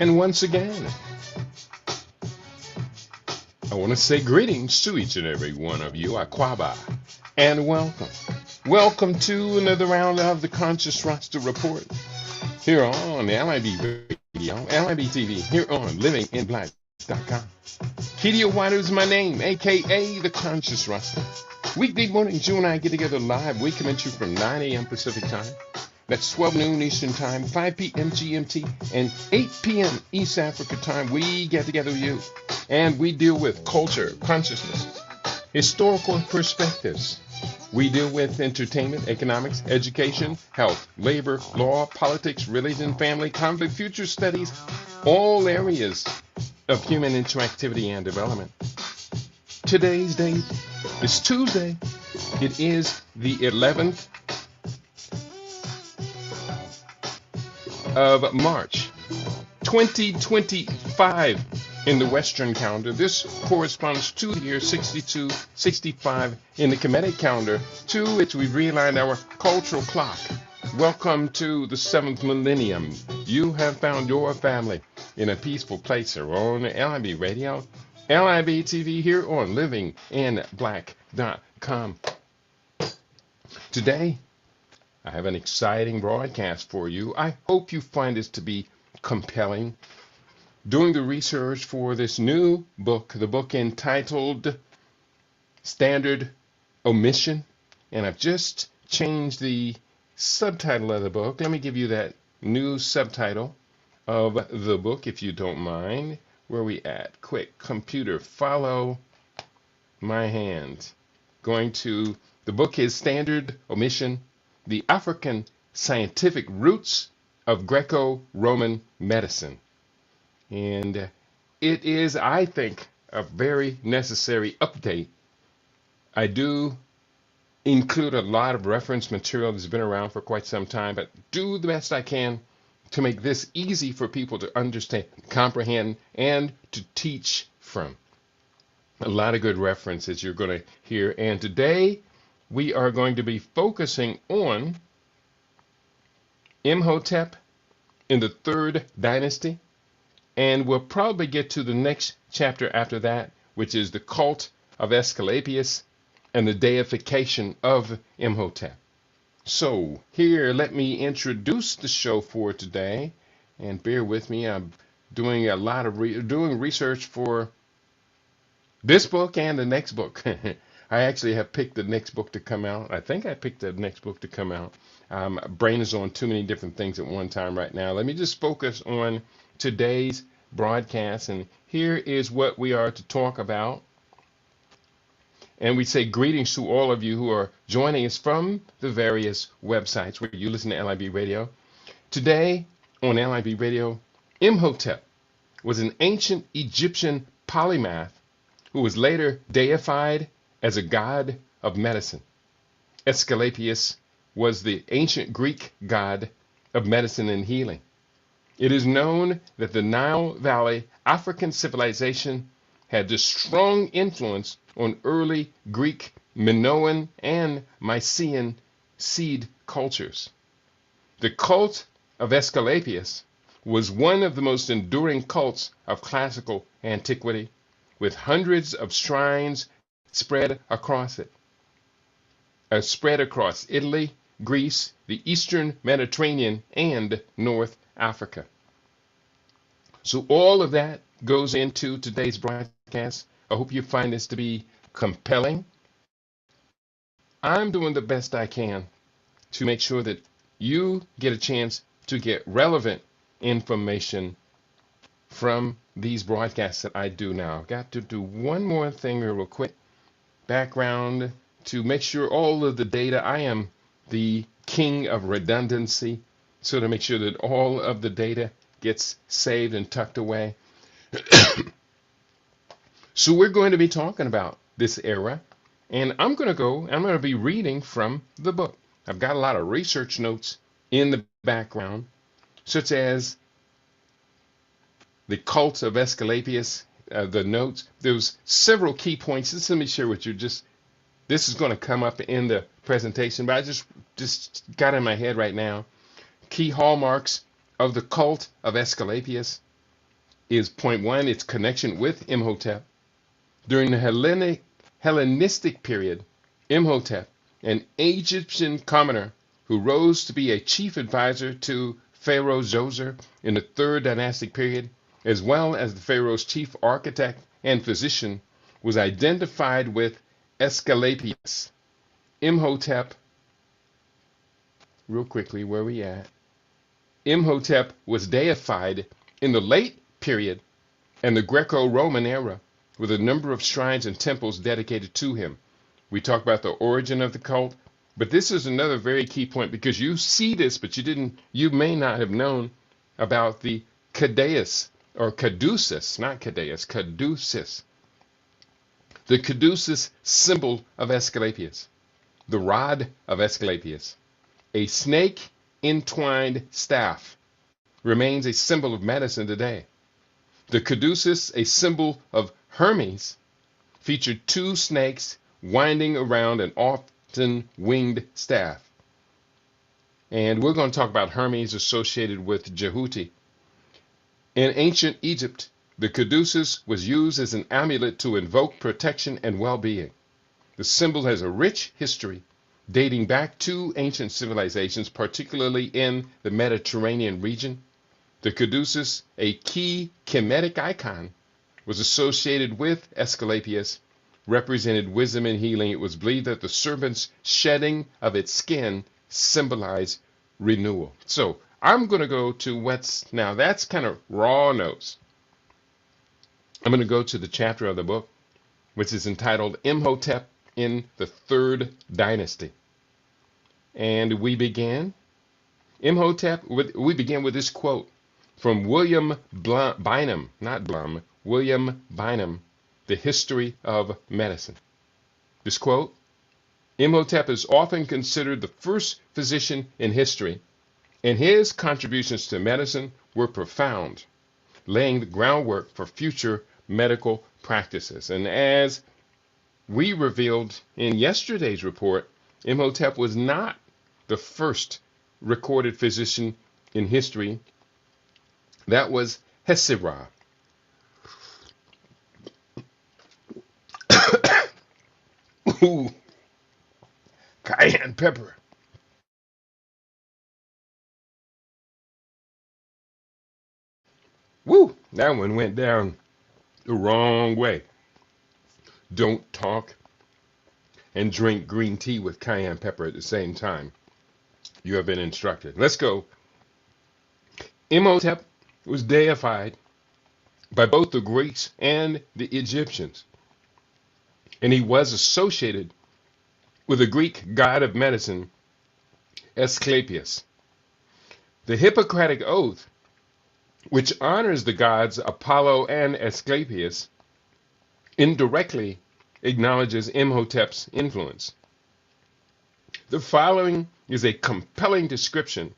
And once again, I want to say greetings to each and every one of you, Aquaba, and welcome. Welcome to another round of the Conscious Roster Report here on the LIB Radio, LIB TV, here on livinginblack.com. Kedia White is my name, a.k.a. the Conscious Roster. Weekday mornings, you and I get together live. We come at you from 9 a.m. Pacific time. That's 12 noon Eastern time, 5 p.m. GMT, and 8 p.m. East Africa time. We get together with you, and we deal with culture, consciousness, historical perspectives. We deal with entertainment, economics, education, health, labor, law, politics, religion, family, conflict, future studies, all areas of human interactivity and development. Today's date is Tuesday. It is the 11th of March, 2025 in the Western calendar. This corresponds to the year 6265 in the Kemetic calendar, to which we've realigned our cultural clock. Welcome to the 7th millennium. You have found your family in a peaceful place here on LIB Radio, LIB TV, here on livinginblack.com. Today, I have an exciting broadcast for you. I hope you find this to be compelling. Doing the research for this new book, the book entitled Standard Omission, and I've just changed the subtitle of the book. Let me give you that new subtitle of the book, if you don't mind. Where we at? Quick, computer, follow my hand. Going to, the book is Standard Omission, The African Scientific Roots of Greco-Roman Medicine. And it is, I think, a very necessary update. I do include a lot of reference material that's been around for quite some time, but do the best I can to make this easy for people to understand, comprehend, and to teach from. A lot of good references you're going to hear. And today, we are going to be focusing on Imhotep in the 3rd Dynasty, and we'll probably get to the next chapter after that, which is the Cult of Asclepius and the deification of Imhotep. So here, let me introduce the show for today, and bear with me. I'm doing a lot of doing research for this book and the next book. I actually have picked the next book to come out. I think I picked the next book to come out. Brain is on too many different things at one time right now. Let me just focus on today's broadcast, and here is what we are to talk about. And we say greetings to all of you who are joining us from the various websites where you listen to LIB Radio. Today on LIB Radio, Imhotep was an ancient Egyptian polymath who was later deified as a god of medicine. Asclepius was the ancient Greek god of medicine and healing. It is known that the Nile Valley African civilization had a strong influence on early Greek Minoan and Mycenaean seed cultures. The cult of Asclepius was one of the most enduring cults of classical antiquity, with hundreds of shrines spread across Italy, Greece, the Eastern Mediterranean, and North Africa. So all of that goes into today's broadcast. I hope you find this to be compelling. I'm doing the best I can to make sure that you get a chance to get relevant information from these broadcasts that I do now. I've got to do one more thing real quick. Background to make sure all of the data, I am the king of redundancy, so to make sure that all of the data gets saved and tucked away. So we're going to be talking about this era, and I'm going to be reading from the book. I've got a lot of research notes in the background, such as the Cult of Asclepius, the notes. There's several key points. Just let me share with you. This is going to come up in the presentation, but I just got in my head right now. Key hallmarks of the Cult of Asclepius. is point one, its connection with Imhotep. During the Hellenistic period, Imhotep, an Egyptian commoner who rose to be a chief advisor to Pharaoh Djoser in the third dynastic period, as well as the Pharaoh's chief architect and physician, was identified with Asclepius. Imhotep, real quickly, where we at? Imhotep was deified in the late period and the Greco-Roman era, with a number of shrines and temples dedicated to him. We talked about the origin of the cult, but this is another very key point, because you see this, but you may not have known about the caduceus, or caduceus, not caduceus, caduceus. The caduceus symbol of Asclepius, the rod of Asclepius, a snake entwined staff, remains a symbol of medicine today. The caduceus, a symbol of Hermes, featured two snakes winding around an often winged staff. And we're going to talk about Hermes associated with Jehuti. In ancient Egypt, the caduceus was used as an amulet to invoke protection and well-being. The symbol has a rich history dating back to ancient civilizations, particularly in the Mediterranean region. The caduceus, a key Kemetic icon, was associated with Asclepius, represented wisdom and healing. It was believed that the serpent's shedding of its skin symbolized renewal. So I'm going to go to now that's kind of raw notes. I'm going to go to the chapter of the book, which is entitled Imhotep in the Third Dynasty. And we begin with this quote from William Bynum, not Blum, William Bynum, The History of Medicine. This quote: Imhotep is often considered the first physician in history, and his contributions to medicine were profound, laying the groundwork for future medical practices. And as we revealed in yesterday's report, Imhotep was not the first recorded physician in history. That was Hesira. Ooh, cayenne pepper. Woo, that one went down the wrong way. Don't talk and drink green tea with cayenne pepper at the same time. You have been instructed. Let's go. Imhotep was deified by both the Greeks and the Egyptians, and he was associated with the Greek god of medicine, Asclepius. The Hippocratic Oath, which honors the gods Apollo and Asclepius, indirectly acknowledges Imhotep's influence. The following is a compelling description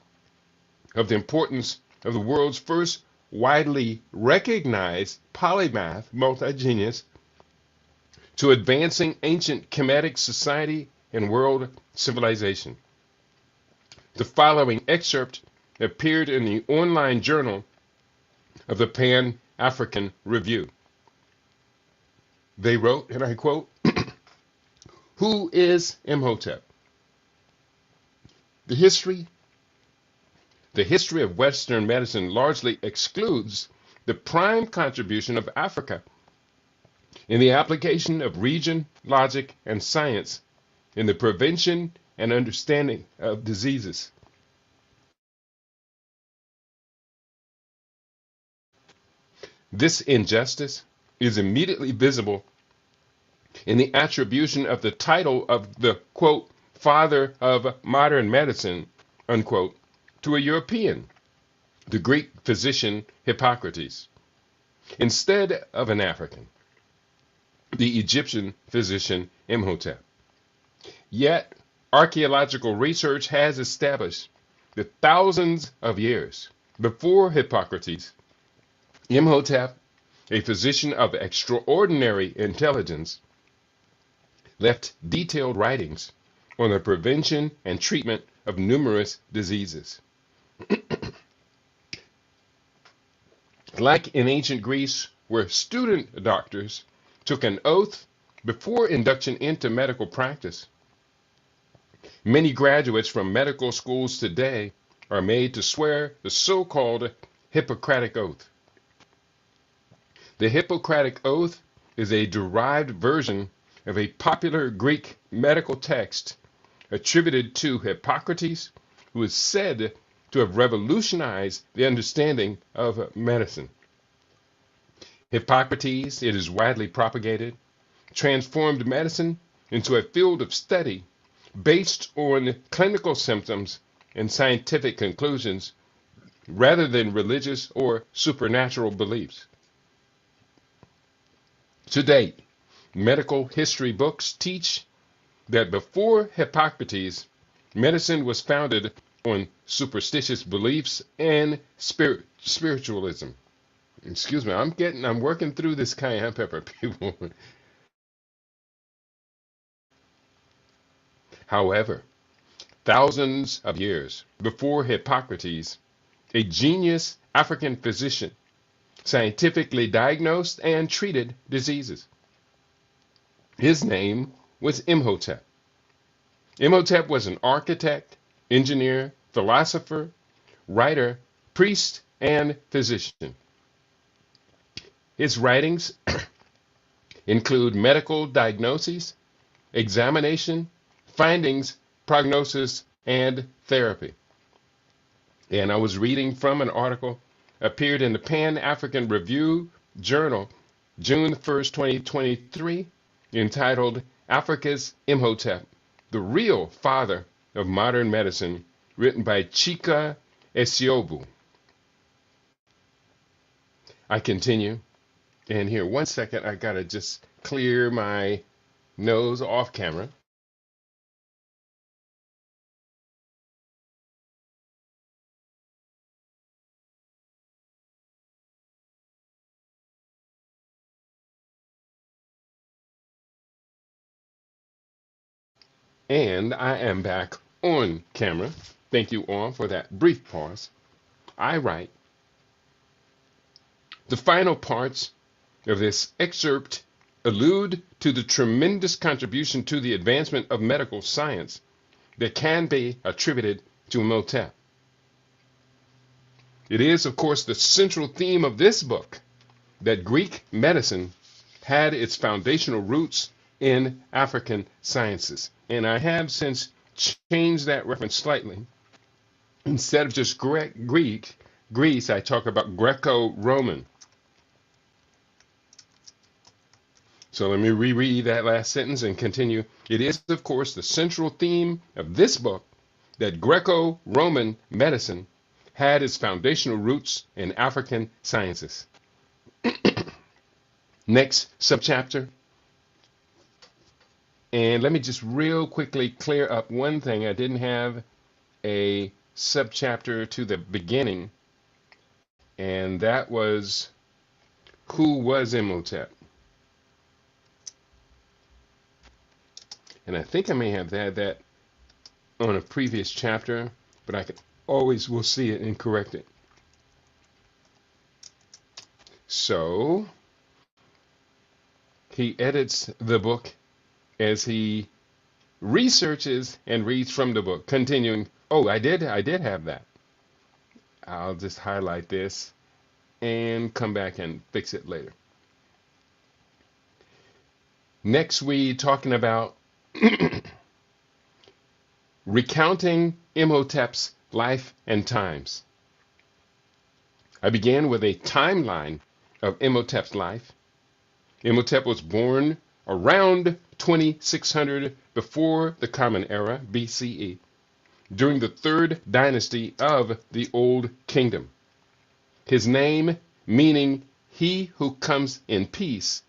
of the importance of the world's first widely recognized polymath, multi-genius, to advancing ancient Kemetic society and world civilization. The following excerpt appeared in the online journal of the Pan-African Review. They wrote, and I quote, "Who is Imhotep? The history of Western medicine largely excludes the prime contribution of Africa in the application of reason, logic, and science in the prevention and understanding of diseases. This injustice is immediately visible in the attribution of the title of the, quote, father of modern medicine, unquote, to a European, the Greek physician Hippocrates, instead of an African, the Egyptian physician Imhotep. Yet, archaeological research has established that thousands of years before Hippocrates, Imhotep, a physician of extraordinary intelligence, left detailed writings on the prevention and treatment of numerous diseases. like in ancient Greece, where student doctors took an oath before induction into medical practice. Many graduates from medical schools today are made to swear the so-called Hippocratic Oath. The Hippocratic Oath is a derived version of a popular Greek medical text attributed to Hippocrates, who is said to have revolutionized the understanding of medicine. Hippocrates, it is widely propagated, transformed medicine into a field of study based on clinical symptoms and scientific conclusions rather than religious or supernatural beliefs. To date, medical history books teach that before Hippocrates, medicine was founded on superstitious beliefs and spiritualism. Excuse me, I'm working through this cayenne pepper, people. However, thousands of years before Hippocrates, a genius African physician scientifically diagnosed and treated diseases. His name was Imhotep. Imhotep was an architect, engineer, philosopher, writer, priest, and physician. His writings include medical diagnoses, examination, findings, prognosis, and therapy. And I was reading from an article appeared in the Pan-African Review Journal, June 1st, 2023, entitled Africa's Imhotep, the Real Father of Modern Medicine, written by Chika Esiobu. I continue, and here, 1 second, I gotta just clear my nose off camera. And I am back on camera. Thank you all for that brief pause. I write, the final parts of this excerpt allude to the tremendous contribution to the advancement of medical science that can be attributed to Imhotep. It is, of course, the central theme of this book that Greek medicine had its foundational roots in African sciences. And I have since changed that reference slightly. Instead of just Greece, I talk about Greco-Roman. So let me reread that last sentence and continue. It is, of course, the central theme of this book that Greco-Roman medicine had its foundational roots in African sciences. Next subchapter. And let me just real quickly clear up one thing. I didn't have a subchapter to the beginning, and that was, who was Imhotep? And I think I may have had that on a previous chapter, but I will see it and correct it. So he edits the book as he researches and reads from the book, continuing. Oh, I did have that. I'll just highlight this and come back and fix it later. Next, we talking about recounting Imhotep's life and times. I began with a timeline of Imhotep's life. Imhotep was born around 2600 before the Common Era, BCE, during the third dynasty of the Old Kingdom. His name, meaning he who comes in peace,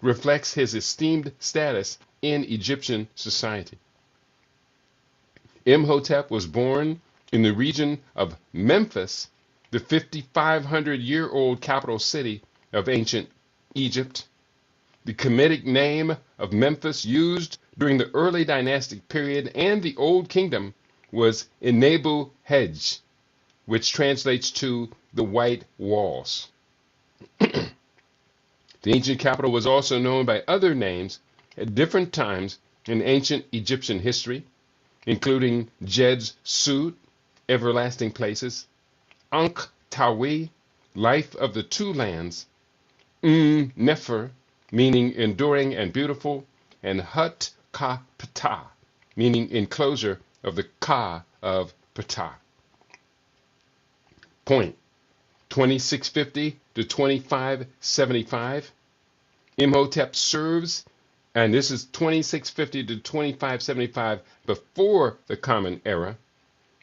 reflects his esteemed status in Egyptian society. Imhotep was born in the region of Memphis, the 5,500-year-old capital city of ancient Egypt. The Kemetic name of Memphis used during the early dynastic period and the Old Kingdom was Enebu Hej, which translates to the White Walls. The ancient capital was also known by other names at different times in ancient Egyptian history, including Jed's Sud, everlasting places, Ankh Tawi, life of the two lands, Nefer, meaning enduring and beautiful, and Hut Ka Ptah, meaning enclosure of the Ka of Ptah. Point 2650 to 2575. Imhotep serves, and this is 2650 to 2575 before the Common Era.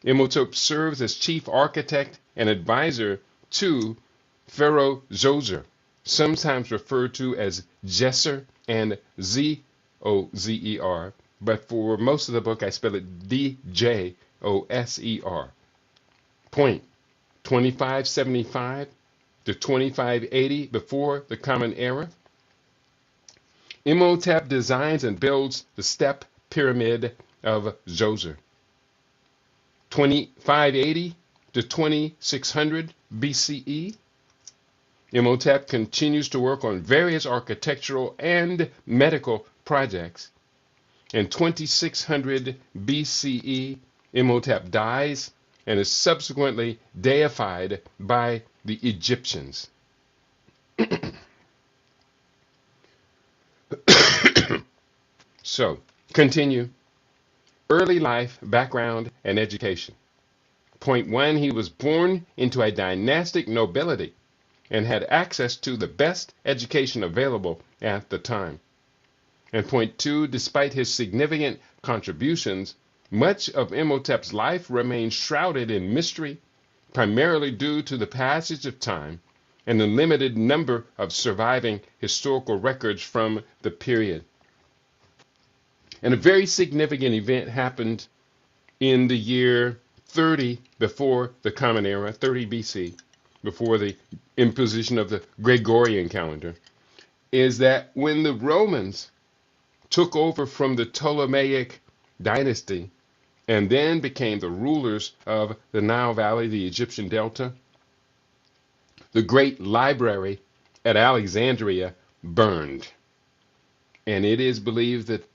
Imhotep serves as chief architect and advisor to Pharaoh Zoser, sometimes referred to as Jesser and Zozer, but for most of the book I spell it Djoser. Point 2575 to 2580 before the Common Era. Imhotep designs and builds the step pyramid of Zoser. 2580 to 2600 BCE. Imhotep continues to work on various architectural and medical projects. In 2600 BCE, Imhotep dies and is subsequently deified by the Egyptians. So, continue. Early life, background, and education. Point 1, he was born into a dynastic nobility and had access to the best education available at the time. And point 2, despite his significant contributions, much of Imhotep's life remains shrouded in mystery, primarily due to the passage of time and the limited number of surviving historical records from the period. And a very significant event happened in the year 30 before the Common Era, 30 BC, before the imposition of the Gregorian calendar, is that when the Romans took over from the Ptolemaic dynasty and then became the rulers of the Nile Valley, the Egyptian Delta, the great library at Alexandria burned. And it is believed that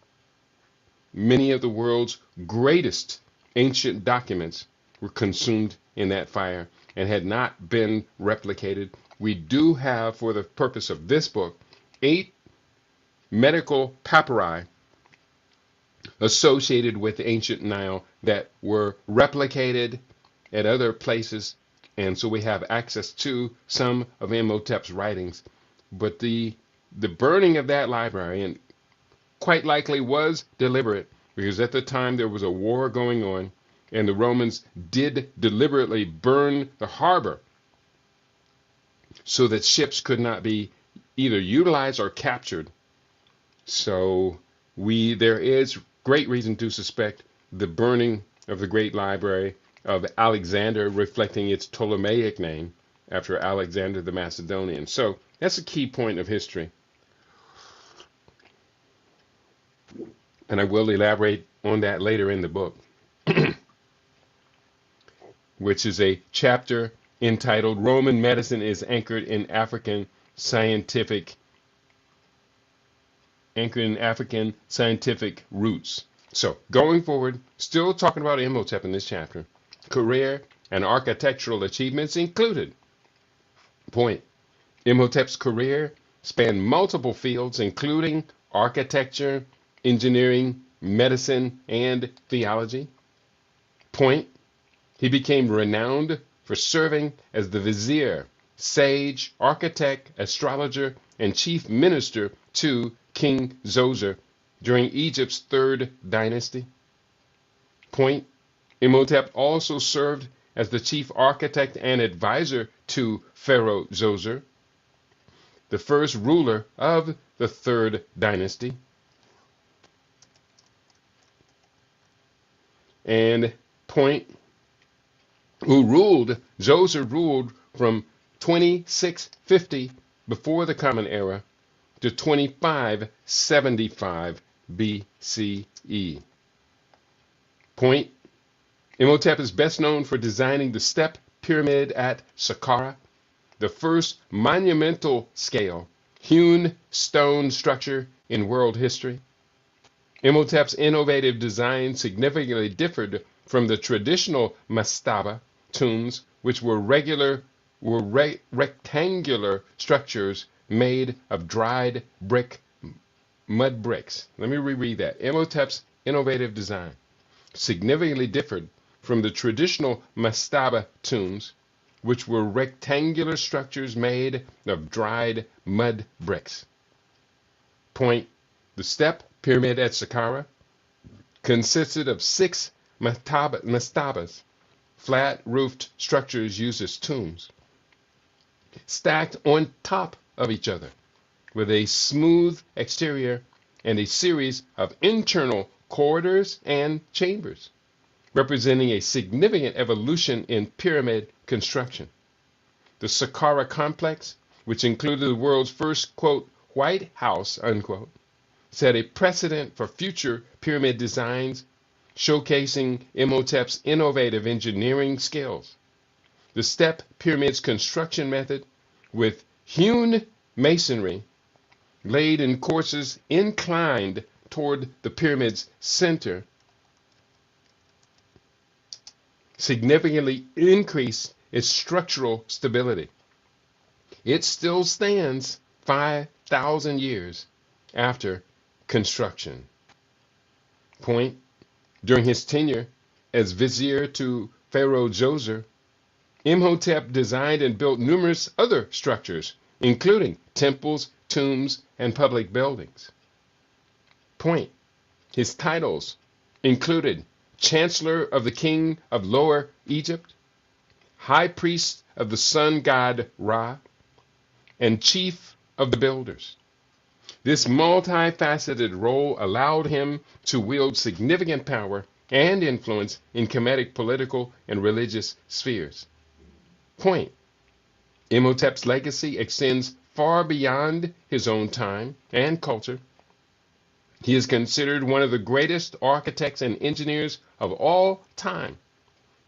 many of the world's greatest ancient documents were consumed in that fire and had not been replicated. We do have, for the purpose of this book, 8 medical papyri associated with the ancient Nile that were replicated at other places, and so we have access to some of Imhotep's writings. But the burning of that library, and quite likely was deliberate, because at the time there was a war going on, and the Romans did deliberately burn the harbor so that ships could not be either utilized or captured. So there is great reason to suspect the burning of the great library of Alexander, reflecting its Ptolemaic name after Alexander the Macedonian. So that's a key point of history. And I will elaborate on that later in the book, which is a chapter entitled Roman Medicine is Anchored in African Scientific Roots. So, going forward, still talking about Imhotep in this chapter. Career and architectural achievements included. Point. Imhotep's career spanned multiple fields, including architecture, engineering, medicine, and theology. Point. He became renowned for serving as the vizier, sage, architect, astrologer, and chief minister to King Zoser during Egypt's 3rd dynasty. Point. Imhotep also served as the chief architect and advisor to Pharaoh Zoser, the first ruler of the 3rd dynasty. And point. Zoser ruled from 2650 before the Common Era to 2575 BCE. Point. Imhotep is best known for designing the step pyramid at Saqqara, the first monumental scale hewn stone structure in world history. Imhotep's innovative design significantly differed from the traditional mastaba tombs, which were rectangular structures made of dried mud bricks. Let me reread that. Imhotep's innovative design significantly differed from the traditional mastaba tombs, which were rectangular structures made of dried mud bricks. Point: the step pyramid at Saqqara consisted of 6 mastabas, flat-roofed structures used as tombs, stacked on top of each other, with a smooth exterior and a series of internal corridors and chambers, representing a significant evolution in pyramid construction. The Saqqara complex, which included the world's first, quote, White House, unquote, set a precedent for future pyramid designs, showcasing Imhotep's innovative engineering skills. The step pyramid's construction method, with hewn masonry laid in courses inclined toward the pyramid's center, significantly increased its structural stability. It still stands 5,000 years after construction. Point: during his tenure as vizier to Pharaoh Djoser, Imhotep designed and built numerous other structures, including temples, tombs, and public buildings. Point: his titles included Chancellor of the King of Lower Egypt, High Priest of the Sun God Ra, and Chief of the Builders. This multifaceted role allowed him to wield significant power and influence in Kemetic political and religious spheres. Point: Imhotep's legacy extends far beyond his own time and culture. He is considered one of the greatest architects and engineers of all time,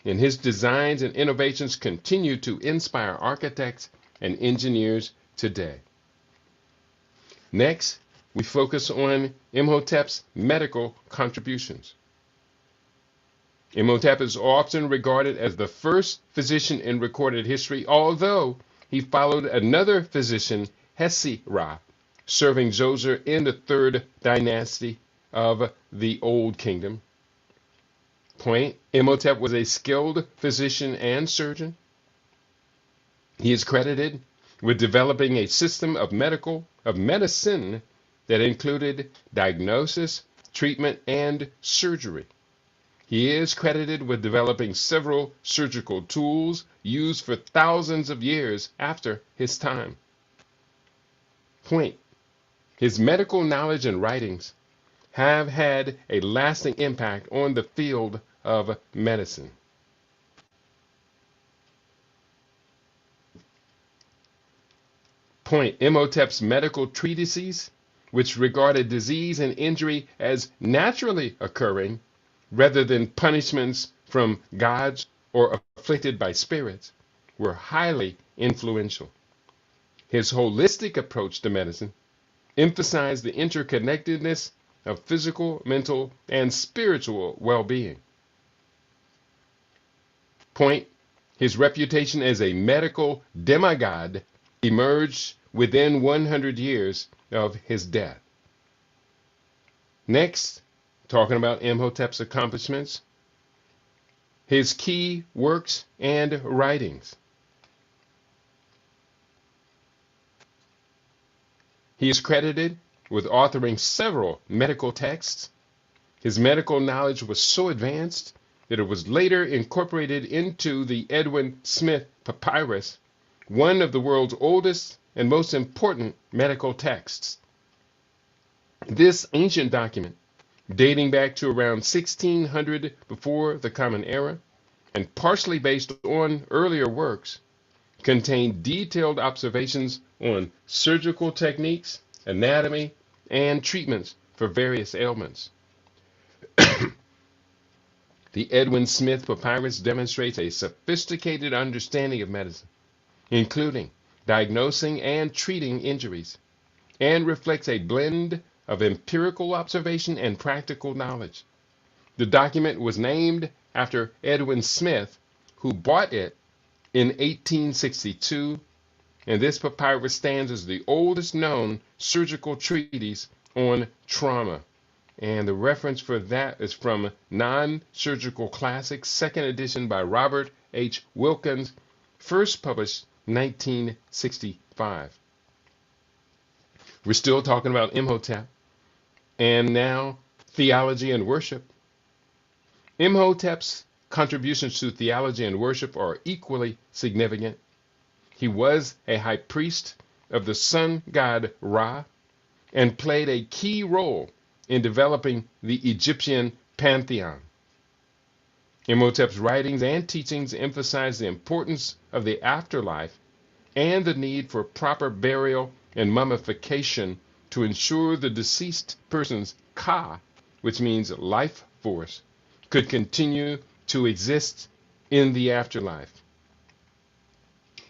and his designs and innovations continue to inspire architects and engineers today. Next, we focus on Imhotep's medical contributions. Imhotep is often regarded as the first physician in recorded history, although he followed another physician, Hesi-Ra, serving Djoser in the 3rd dynasty of the Old Kingdom. Point: Imhotep was a skilled physician and surgeon. He is credited with developing a system of medicine that included diagnosis, treatment, and surgery. He is credited with developing several surgical tools used for thousands of years after his time. Point: his medical knowledge and writings have had a lasting impact on the field of medicine. Point: Imhotep's medical treatises, which regarded disease and injury as naturally occurring rather than punishments from gods or afflicted by spirits, were highly influential. His holistic approach to medicine emphasized the interconnectedness of physical, mental, and spiritual well-being. Point: his reputation as a medical demigod emerged within 100 years of his death. Next, talking about Imhotep's accomplishments, his key works and writings. He is credited with authoring several medical texts. His medical knowledge was so advanced that it was later incorporated into the Edwin Smith Papyrus, one of the world's oldest and most important medical texts. This ancient document, dating back to around 1600 before the Common Era, and partially based on earlier works, contained detailed observations on surgical techniques, anatomy, and treatments for various ailments. The Edwin Smith Papyrus demonstrates a sophisticated understanding of medicine, including diagnosing and treating injuries, and reflects a blend of empirical observation and practical knowledge. The document was named after Edwin Smith, who bought it in 1862, and this papyrus stands as the oldest known surgical treatise on trauma. And the reference for that is from Non-Surgical Classics, second edition by Robert H. Wilkins, first published 1965. We're still talking about Imhotep, and now theology and worship. Imhotep's contributions to theology and worship are equally significant. He was a high priest of the sun god Ra and played a key role in developing the Egyptian pantheon. Imhotep's writings and teachings emphasize the importance of the afterlife and the need for proper burial and mummification to ensure the deceased person's Ka, which means life force, could continue to exist in the afterlife.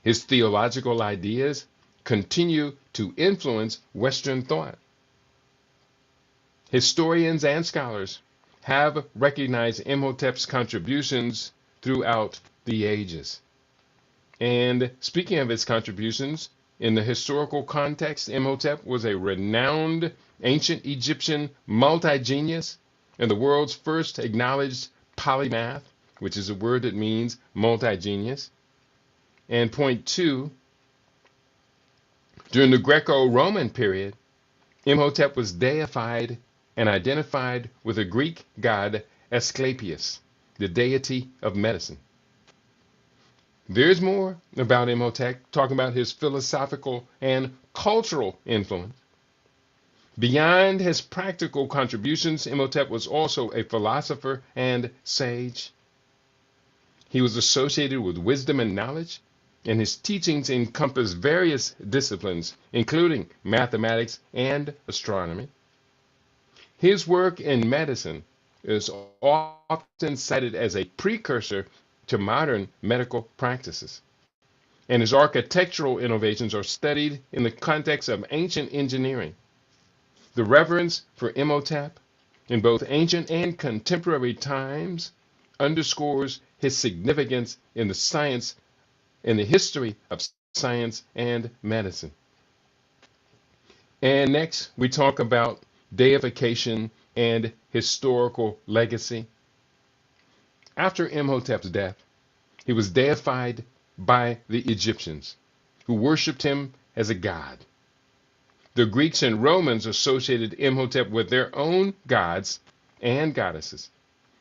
His theological ideas continue to influence Western thought. Historians and scholars have recognized Imhotep's contributions throughout the ages. And speaking of his contributions, in the historical context, Imhotep was a renowned ancient Egyptian multi-genius and the world's first acknowledged polymath, which is a word that means multi-genius. And point two, during the Greco-Roman period, Imhotep was deified and identified with the Greek god Asclepius, the deity of medicine. There's more about Imhotep, talking about his philosophical and cultural influence. Beyond his practical contributions, Imhotep was also a philosopher and sage. He was associated with wisdom and knowledge, and his teachings encompass various disciplines, including mathematics and astronomy. His work in medicine is often cited as a precursor to modern medical practices, and his architectural innovations are studied in the context of ancient engineering. The reverence for Imhotep in both ancient and contemporary times underscores his significance in the history of science and medicine. And next, we talk about deification and historical legacy. After Imhotep's death, he was deified by the Egyptians, who worshipped him as a god. The Greeks and Romans associated Imhotep with their own gods and goddesses,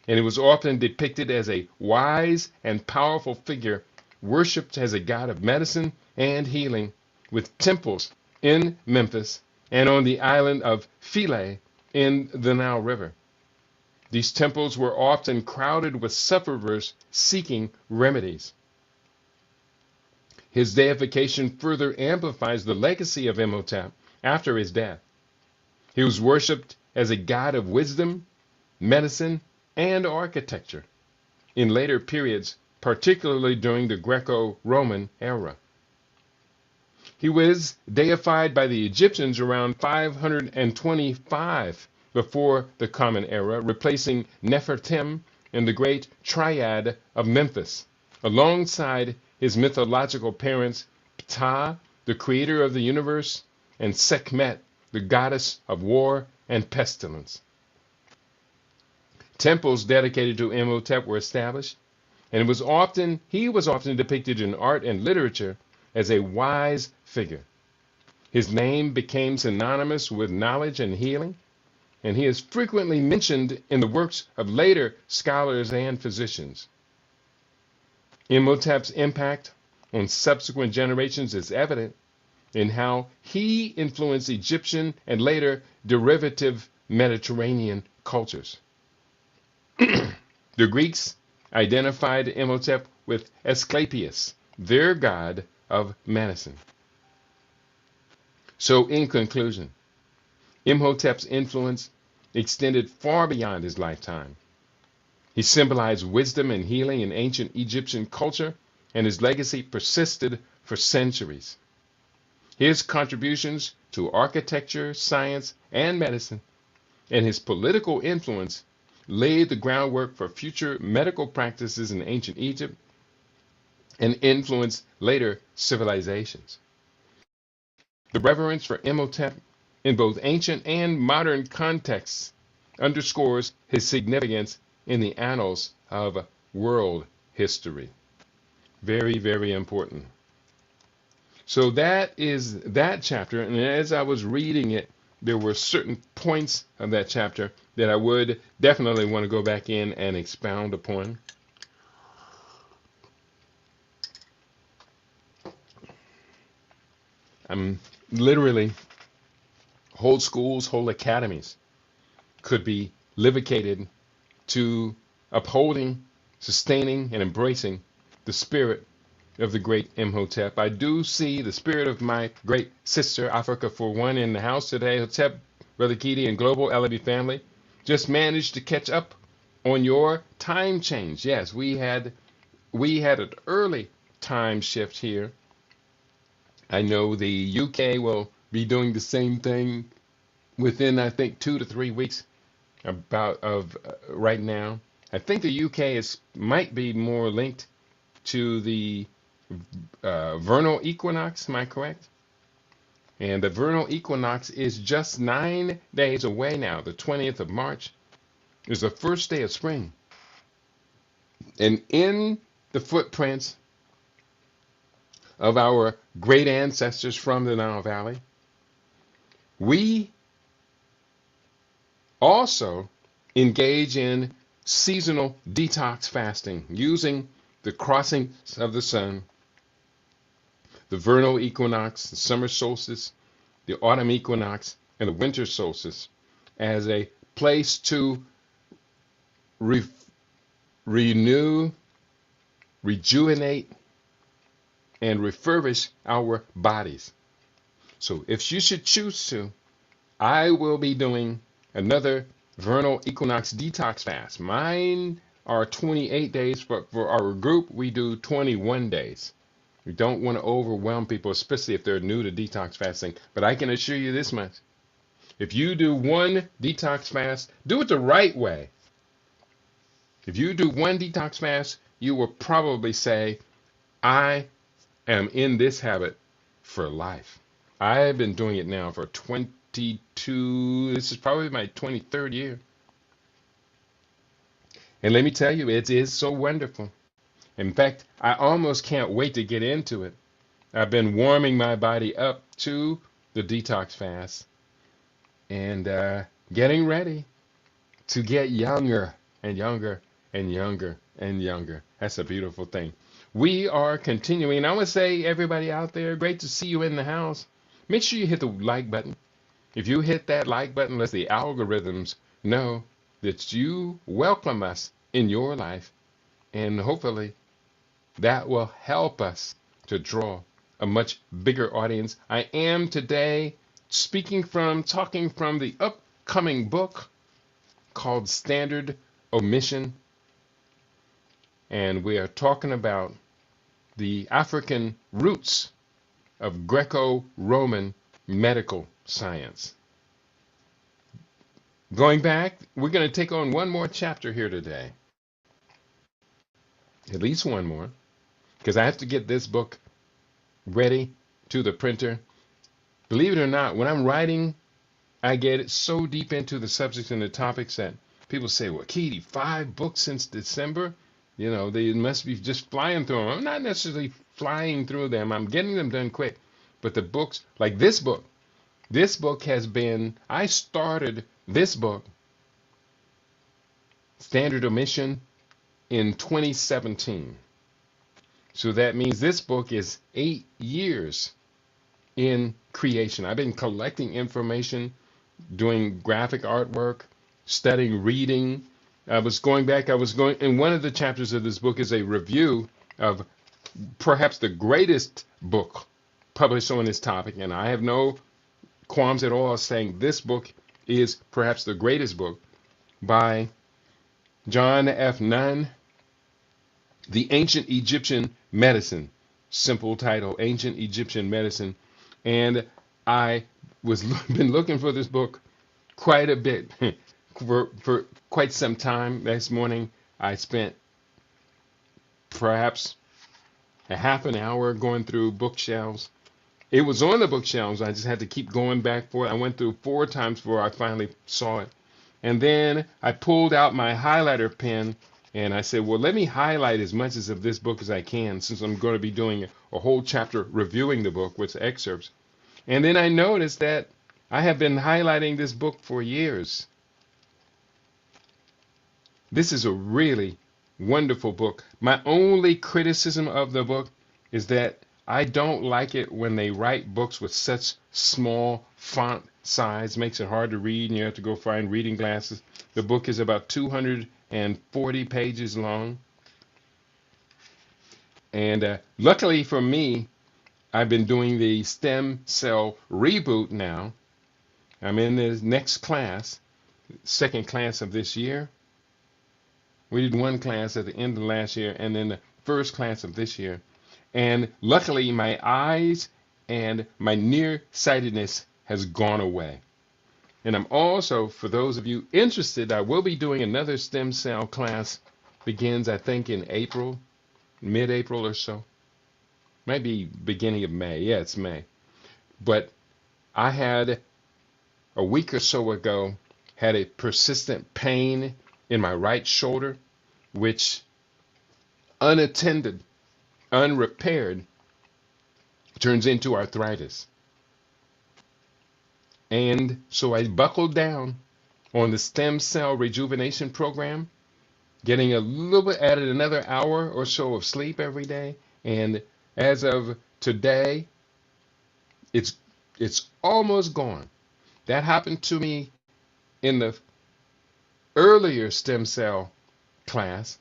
and he was often depicted as a wise and powerful figure worshipped as a god of medicine and healing, with temples in Memphis and on the island of Philae in the Nile River. These temples were often crowded with sufferers seeking remedies. His deification further amplifies the legacy of Imhotep after his death. He was worshipped as a god of wisdom, medicine, and architecture in later periods, particularly during the Greco-Roman era. He was deified by the Egyptians around 525 before the Common Era, replacing Nefertim in the Great Triad of Memphis, alongside his mythological parents Ptah, the creator of the universe, and Sekhmet, the goddess of war and pestilence. Temples dedicated to Imhotep were established, and he was often depicted in art and literature as a wise figure. His name became synonymous with knowledge and healing, and he is frequently mentioned in the works of later scholars and physicians. Imhotep's impact on subsequent generations is evident in how he influenced Egyptian and later derivative Mediterranean cultures. The Greeks identified Imhotep with Asclepius, their god of medicine. So, in conclusion, Imhotep's influence extended far beyond his lifetime. He symbolized wisdom and healing in ancient Egyptian culture, and his legacy persisted for centuries. His contributions to architecture, science, and medicine, and his political influence laid the groundwork for future medical practices in ancient Egypt and influenced later civilizations. The reverence for Imhotep in both ancient and modern contexts underscores his significance in the annals of world history. Very, very important. So that is that chapter, and as I was reading it, there were certain points of that chapter that I would definitely want to go back in and expound upon. Literally, whole schools, whole academies could be livicated to upholding, sustaining, and embracing the spirit of the great Imhotep. I do see the spirit of my great sister, Africa for One, in the house today. Hotep, Brother Keedy, and Global LB family just managed to catch up on your time change. Yes, we had an early time shift here. I know the UK will be doing the same thing within, I think, 2 to 3 weeks right now. I think the UK might be more linked to the vernal equinox. Am I correct? And the vernal equinox is just 9 days away now. The 20th of March is the first day of spring. And in the footprints of our great ancestors from the Nile Valley, we also engage in seasonal detox fasting using the crossing of the sun, the vernal equinox, the summer solstice, the autumn equinox, and the winter solstice as a place to renew, rejuvenate, and refurbish our bodies. So if you should choose to, I will be doing another vernal equinox detox fast. Mine are 28 days, but for our group, we do 21 days. We don't want to overwhelm people, especially if they're new to detox fasting. But I can assure you this much. If you do one detox fast, do it the right way. If you do one detox fast, you will probably say, I am in this habit for life. I've been doing it now for 22, this is probably my 23rd year. And let me tell you, it is so wonderful. In fact, I almost can't wait to get into it. I've been warming my body up to the detox fast and getting ready to get younger and younger and younger and younger. That's a beautiful thing. We are continuing. I want to say, everybody out there, great to see you in the house. Make sure you hit the like button. If you hit that like button, let the algorithms know that you welcome us in your life. And hopefully that will help us to draw a much bigger audience. I am today talking from the upcoming book called Standard Omission. And we are talking about the African roots of Greco-Roman medical science. Going back, we're going to take on one more chapter here today. At least one more, because I have to get this book ready to the printer. Believe it or not, when I'm writing, I get it so deep into the subjects and the topics that people say, well, Keedy, 5 books since December? You know, they must be just flying through them. I'm not necessarily flying through them. I'm getting them done quick. But the books, like this book has been, I started this book, Standard Omission, in 2017. So that means this book is 8 years in creation. I've been collecting information, doing graphic artwork, studying reading. And one of the chapters of this book is a review of perhaps the greatest book published on this topic. And I have no qualms at all saying this book is perhaps the greatest book by John F. Nunn, The Ancient Egyptian Medicine. Simple title, Ancient Egyptian Medicine. And I was been looking for this book quite a bit for quite some time. This morning I spent perhaps a half an hour going through bookshelves. It was on the bookshelves. I just had to keep going back for it. I went through 4 times before I finally saw it. And then I pulled out my highlighter pen and I said, well, let me highlight as much of this book as I can, since I'm going to be doing a whole chapter reviewing the book with excerpts. And then I noticed that I have been highlighting this book for years. This is a really wonderful book. My only criticism of the book is that I don't like it when they write books with such small font size. Makes it hard to read, and you have to go find reading glasses. The book is about 240 pages long. And luckily for me, I've been doing the stem cell reboot now. I'm in the next class, second class of this year. We did one class at the end of last year, and then the first class of this year. And luckily, my eyes and my nearsightedness has gone away. And I'm also, for those of you interested, I will be doing another stem cell class. Begins, I think, in April, mid-April or so. Might be beginning of May. Yeah, it's May. But I had, a week or so ago, had a persistent pain in my right shoulder, which unattended, unrepaired, turns into arthritis. And so I buckled down on the stem cell rejuvenation program, getting a little bit, added another hour or so of sleep every day. And as of today, it's almost gone. That happened to me in the earlier stem cell class,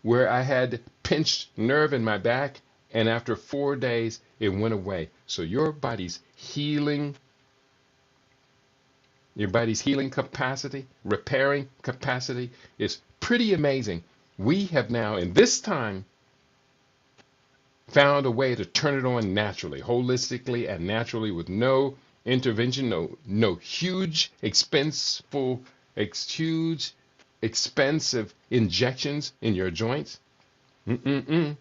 where I had pinched nerve in my back, and after 4 days it went away. So your body's healing capacity, repairing capacity is pretty amazing. We have now, in this time, found a way to turn it on naturally, holistically and naturally, with no intervention, no huge expensive injections in your joints. We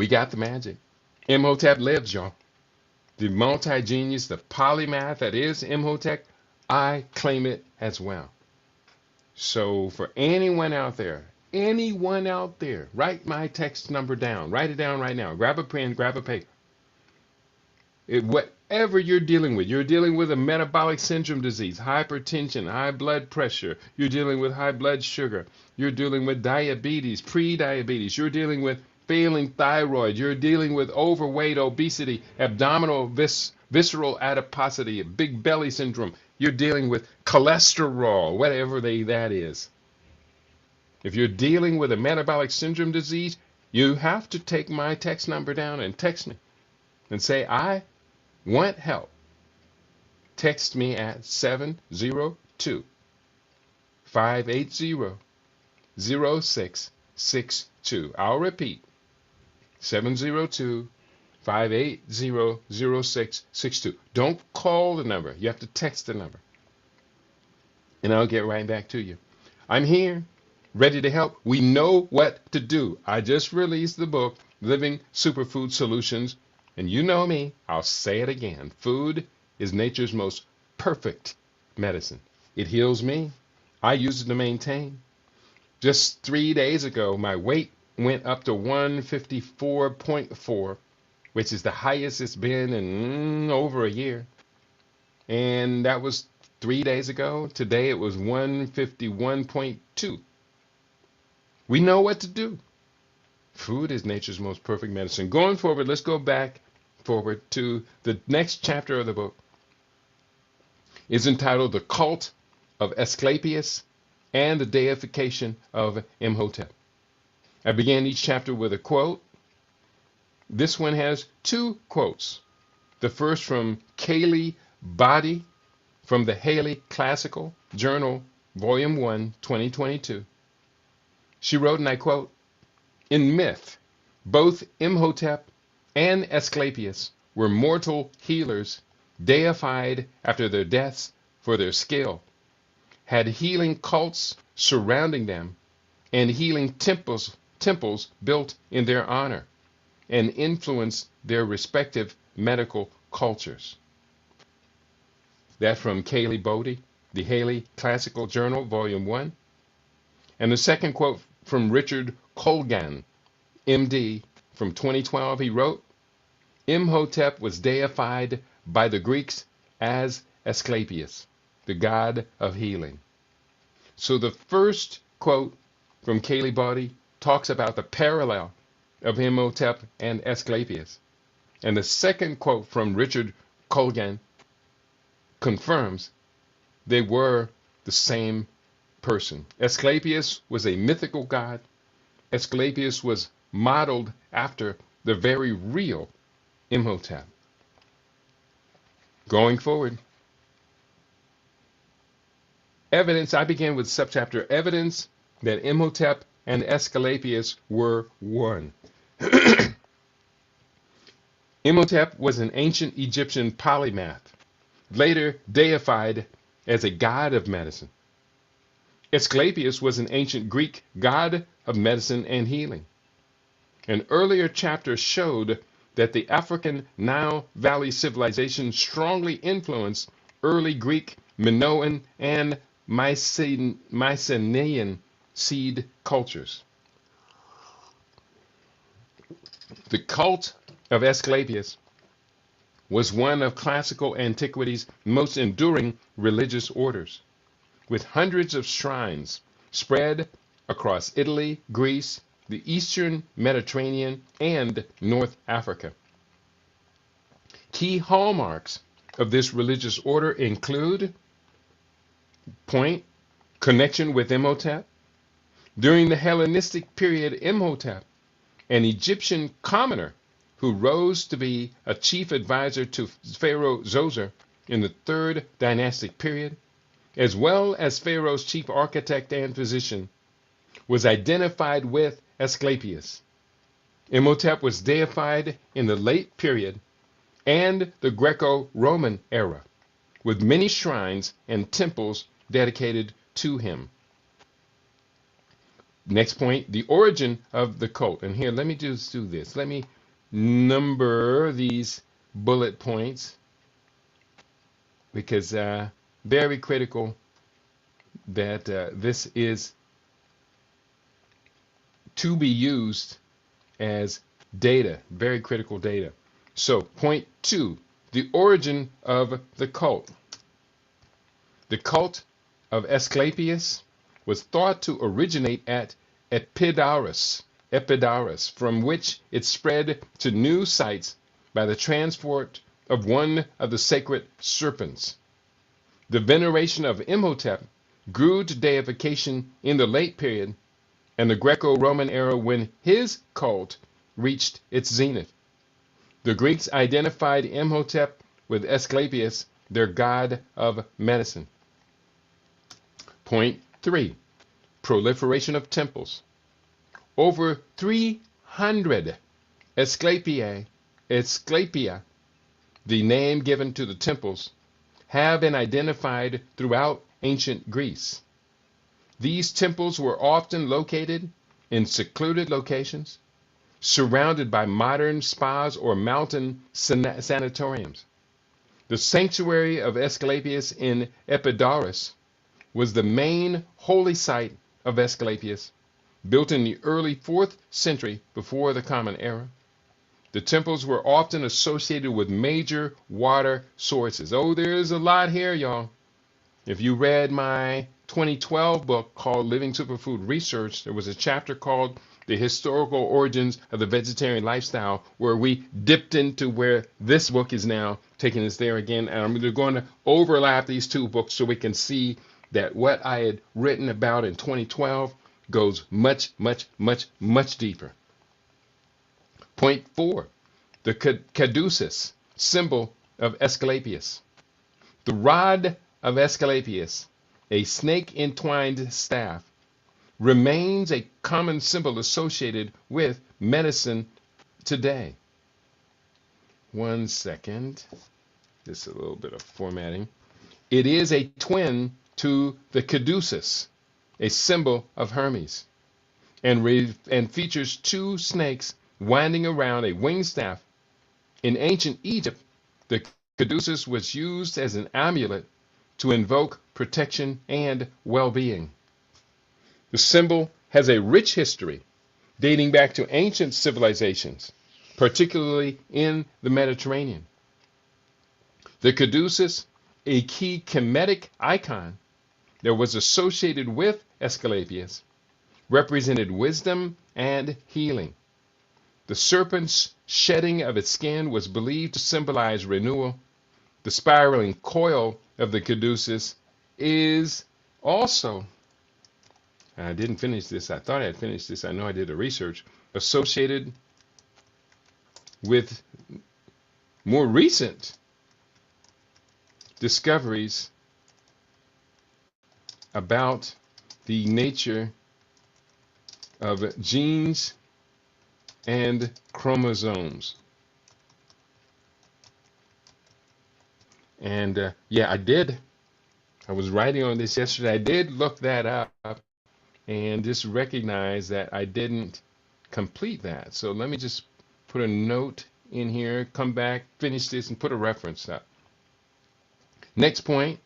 got the magic. Imhotep lives, y'all. The multi-genius, the polymath that is Imhotep, I claim it as well. So for anyone out there, write my text number down. Write it down right now. Grab a pen, grab a paper. Whatever you're dealing with a metabolic syndrome disease, hypertension, high blood pressure, you're dealing with high blood sugar, you're dealing with diabetes, pre-diabetes, you're dealing with failing thyroid, you're dealing with overweight, obesity, abdominal visceral adiposity, big belly syndrome, you're dealing with cholesterol, whatever that is. If you're dealing with a metabolic syndrome disease, you have to take my text number down and text me and say, I want help. Text me at 702-580-0662. I'll repeat, 702-580-0662. Don't call the number. You have to text the number. And I'll get right back to you. I'm here, ready to help. We know what to do. I just released the book, Living Superfood Solutions. And you know me, I'll say it again. Food is nature's most perfect medicine. It heals me. I use it to maintain. Just 3 days ago, my weight went up to 154.4, which is the highest it's been in over a year. And that was 3 days ago. Today it was 151.2. We know what to do. Food is nature's most perfect medicine. Going forward, let's go forward to the next chapter of the book. It's entitled The Cult of Asclepius and the Deification of Imhotep. I began each chapter with a quote. This one has 2 quotes. The first from Kaylee Boddy from the Haley Classical Journal, Volume 1, 2022. She wrote, and I quote, "In myth, both Imhotep and Asclepius were mortal healers, deified after their deaths for their skill, had healing cults surrounding them, and healing temples built in their honor, and influenced their respective medical cultures. That from Caley Bodie, the Haley Classical Journal, Volume 1. And the second quote from Richard Colgan, MD, from 2012, he wrote, Imhotep was deified by the Greeks as Asclepius, the god of healing. So the first quote from Caley Bodie talks about the parallel of Imhotep and Asclepius. And the second quote from Richard Colgan confirms they were the same person. Asclepius was a mythical god. Asclepius was modeled after the very real Imhotep. Going forward, evidence, I begin with subchapter evidence that Imhotep and Asclepius were one. Imhotep was an ancient Egyptian polymath, later deified as a god of medicine. Asclepius was an ancient Greek god of medicine and healing. An earlier chapter showed that the African Nile Valley civilization strongly influenced early Greek Minoan and Mycenaean seed cultures. The cult of Asclepius was one of classical antiquity's most enduring religious orders, with hundreds of shrines spread across Italy, Greece, the Eastern Mediterranean, and North Africa. Key hallmarks of this religious order include: point, connection with Imhotep. During the Hellenistic period, Imhotep, an Egyptian commoner who rose to be a chief advisor to Pharaoh Zoser in the third dynastic period, as well as Pharaoh's chief architect and physician, was identified with Asclepius. Imhotep was deified in the late period and the Greco-Roman era, with many shrines and temples dedicated to him. Next point, the origin of the cult. And here, let me just do this. Let me number these bullet points, because very critical that this is to be used as data, very critical data. So, point 2, the origin of the cult. The cult of Asclepius was thought to originate at Epidaurus, from which it spread to new sites by the transport of one of the sacred serpents. The veneration of Imhotep grew to deification in the late period and the Greco-Roman era, when his cult reached its zenith. The Greeks identified Imhotep with Asclepius, their god of medicine. Point 3, proliferation of temples. Over 300 Asclepia, the name given to the temples, have been identified throughout ancient Greece. These temples were often located in secluded locations, surrounded by modern spas or mountain sanatoriums. The sanctuary of Asclepius in Epidaurus was the main holy site of Asclepius, built in the early 4th century before the Common Era. The temples were often associated with major water sources. Oh, there's a lot here, y'all. If you read my 2012 book called Living Superfood Research, there was a chapter called The Historical Origins of the Vegetarian Lifestyle, where we dipped into where this book is now, taking us there again. And I'm going to overlap these two books so we can see that what I had written about in 2012 goes much, much, much, much deeper. Point 4, the caduceus, symbol of Asclepius. The rod of Asclepius, a snake-entwined staff, remains a common symbol associated with medicine today. one second. Just a little bit of formatting. It is a twin to the caduceus, a symbol of Hermes, and features two snakes winding around a winged staff. In ancient Egypt, the caduceus was used as an amulet to invoke protection and well-being. The symbol has a rich history dating back to ancient civilizations, particularly in the Mediterranean. The caduceus, a key Kemetic icon that was associated with Asclepius, represented wisdom and healing. The serpent's shedding of its skin was believed to symbolize renewal. The spiraling coil of the caduceus is also, I didn't finish this, I thought I had finished this, I know I did the research, associated with more recent discoveries about the nature of genes and chromosomes. And yeah, I was writing on this yesterday. I did look that up and just recognize that I didn't complete that. So let me just put a note in here, come back, finish this, and put a reference up. Next point,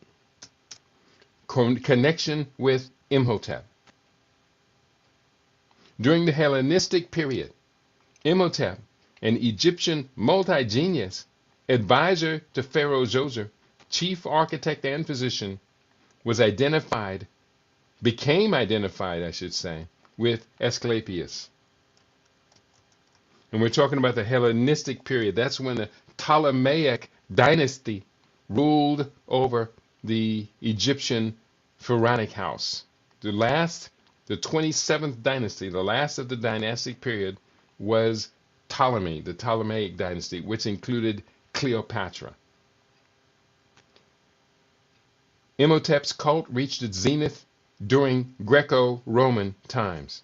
connection with Imhotep. During the Hellenistic period, Imhotep, an Egyptian multi-genius, advisor to Pharaoh Djoser, chief architect and physician, became identified, I should say, with Asclepius. And we're talking about the Hellenistic period. That's when the Ptolemaic dynasty ruled over the Egyptian pharaonic house. The 27th dynasty, the last of the dynastic period, was Ptolemy, the Ptolemaic dynasty, which included Cleopatra. Imhotep's cult reached its zenith during Greco-Roman times.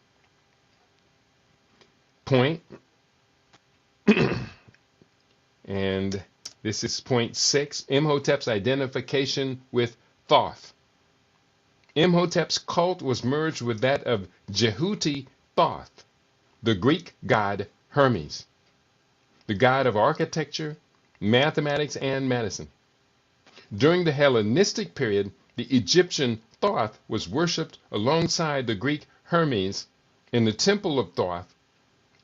Point, and this is point 6, Imhotep's identification with Thoth. Imhotep's cult was merged with that of Jehuti Thoth, the Greek god Hermes, the god of architecture, mathematics, and medicine. During the Hellenistic period, the Egyptian Thoth was worshipped alongside the Greek Hermes in the Temple of Thoth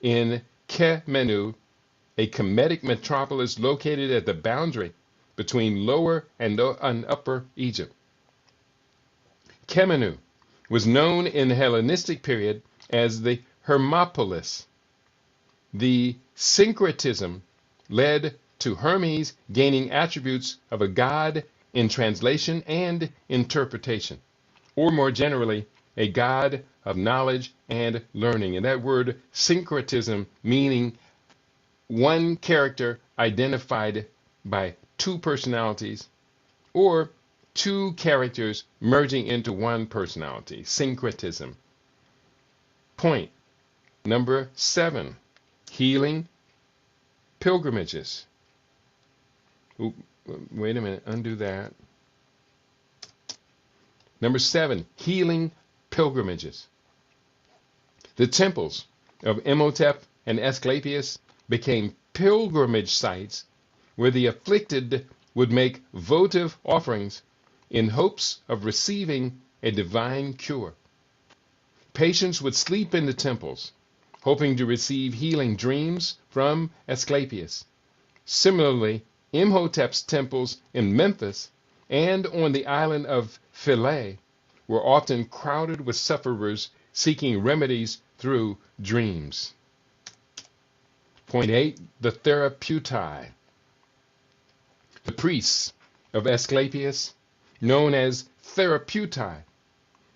in Khemenu, a Kemetic metropolis located at the boundary between Lower and Upper Egypt. Khemenu was known in the Hellenistic period as the Hermopolis. The syncretism led to Hermes gaining attributes of a god in translation and interpretation, or more generally, a god of knowledge and learning. And that word syncretism meaning one character identified by two personalities, or two characters merging into one personality. Syncretism. Point number 7, healing pilgrimages. Oop, wait a minute, undo that. Number 7, healing pilgrimages. The temples of Imhotep and Asclepius became pilgrimage sites where the afflicted would make votive offerings in hopes of receiving a divine cure. Patients would sleep in the temples, hoping to receive healing dreams from Asclepius. Similarly, Imhotep's temples in Memphis and on the island of Philae were often crowded with sufferers seeking remedies through dreams. Point 8, the Therapeutai. The priests of Asclepius, known as Therapeutai,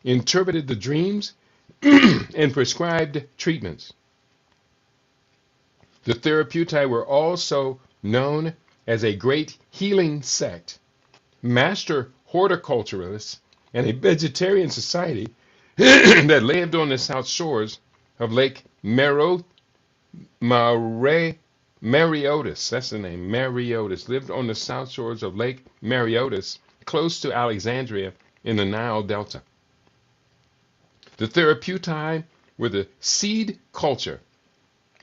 interpreted the dreams and prescribed treatments. The Therapeutai were also known as a great healing sect, master horticulturalists, and a vegetarian society that lived on the south shores of Lake Mare Mareotis, that's the name, Mareotis, lived on the south shores of Lake Mareotis, close to Alexandria in the Nile Delta. The Therapeutae were the seed culture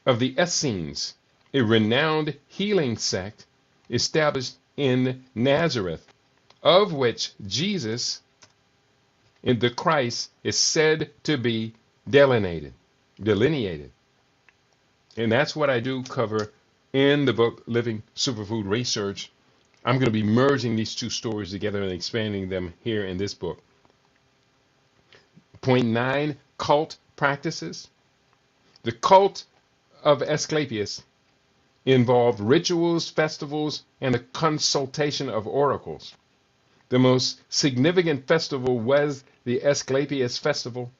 of the Essenes, a renowned healing sect established in Nazareth, of which Jesus, in the Christ, is said to be delineated. And that's what I do cover in the book, Living Superfood Research. I'm going to be merging these two stories together and expanding them here in this book. Point 9, cult practices. The cult of Asclepius involved rituals, festivals, and a consultation of oracles. The most significant festival was the Asclepius Festival,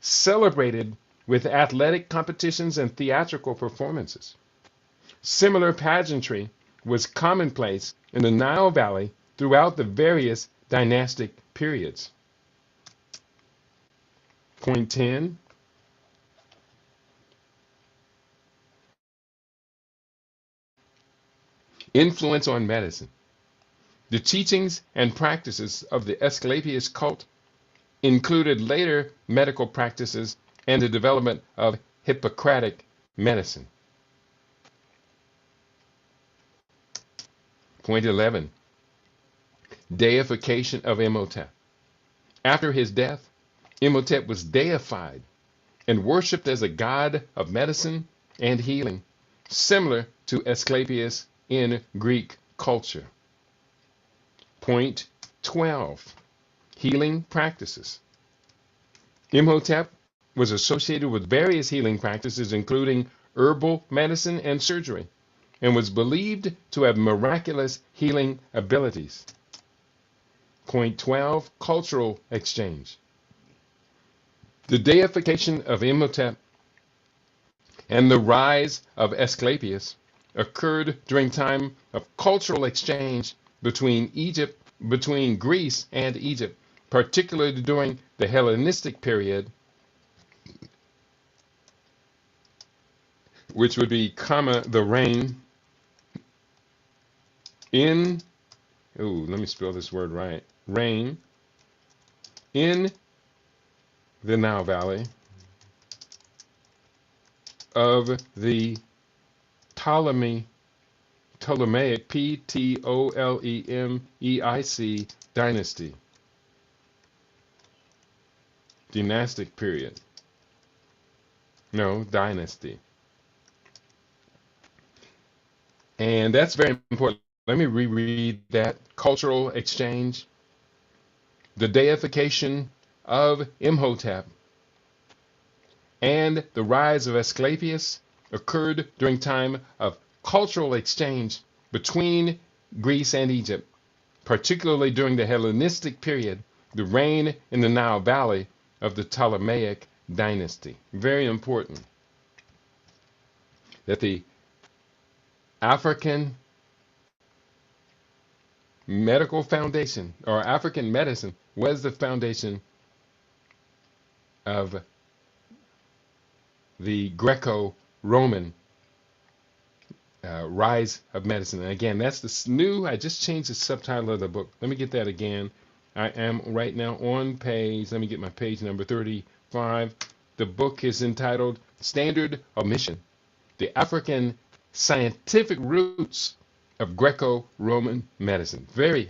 celebrated with athletic competitions and theatrical performances. Similar pageantry was commonplace in the Nile Valley throughout the various dynastic periods. Point 10. Influence on medicine. The teachings and practices of the Asclepius cult included later medical practices and the development of Hippocratic medicine. Point 11. Deification of Imhotep. After his death, Imhotep was deified and worshipped as a god of medicine and healing, similar to Asclepius in Greek culture. Point 12. Healing practices. Imhotep was associated with various healing practices, including herbal medicine and surgery, and was believed to have miraculous healing abilities. Point 12. Cultural exchange. The deification of Imhotep and the rise of Asclepius occurred during time of cultural exchange between Greece and Egypt, particularly during the Hellenistic period, which would be the reign in, let me spell this word right, reign in the Nile Valley of the Ptolemaic, Ptolemaic dynasty, dynastic period. No, dynasty. And that's very important. Let me reread that. Cultural exchange. The deification of Imhotep and the rise of Asclepius occurred during time of cultural exchange between Greece and Egypt, particularly during the Hellenistic period, the reign in the Nile Valley of the Ptolemaic dynasty. Very important that the African medical foundation, or African medicine, was the foundation of the Greco-Roman rise of medicine. And again, that's the new, I just changed the subtitle of the book. Let me get that again. I am right now on page, let me get my page number 35. The book is entitled Standard Omission: The African Scientific Roots of Greco-Roman Medicine. Very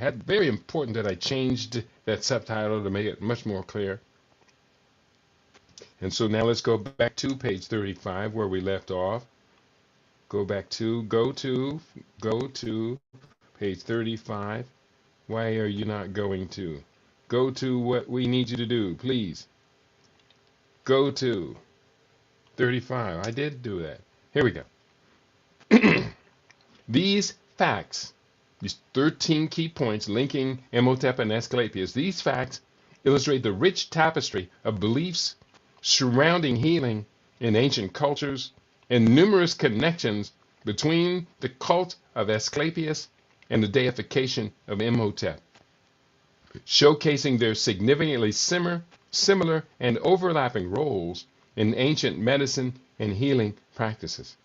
important that I changed that subtitle to make it much more clear. And so now let's go back to page 35 where we left off. Go to page 35. Why are you not going to? Go to what we need you to do, please. Go to 35. I did do that. Here we go. These facts, these 13 key points linking Imhotep and Asclepius, these facts illustrate the rich tapestry of beliefs surrounding healing in ancient cultures and numerous connections between the cult of Asclepius and the deification of Imhotep, showcasing their significantly similar and overlapping roles in ancient medicine and healing practices.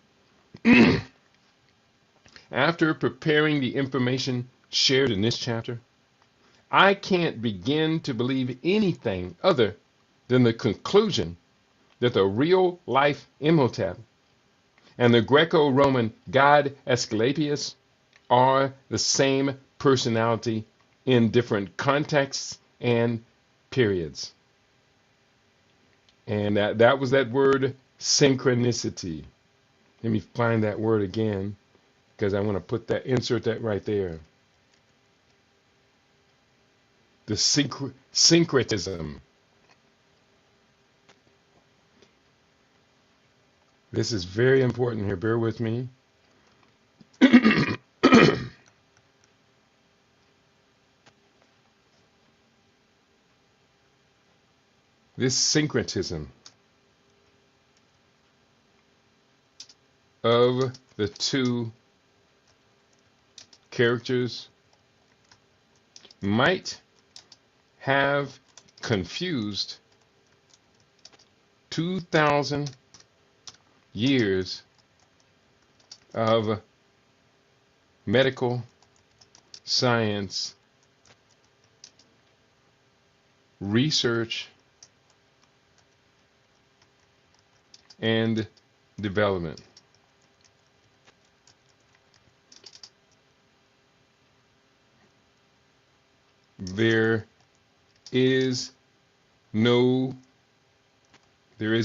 after preparing the information shared in this chapter, I can't begin to believe anything other than the conclusion that the real life Imhotep and the Greco-Roman god Asclepius are the same personality in different contexts and periods. And that was that word synchronicity. Let me find that word again because I want to insert that right there. The syncretism. This is very important here. Bear with me. This syncretism of the two characters might have confused 2,000 years of medical science research and development. There is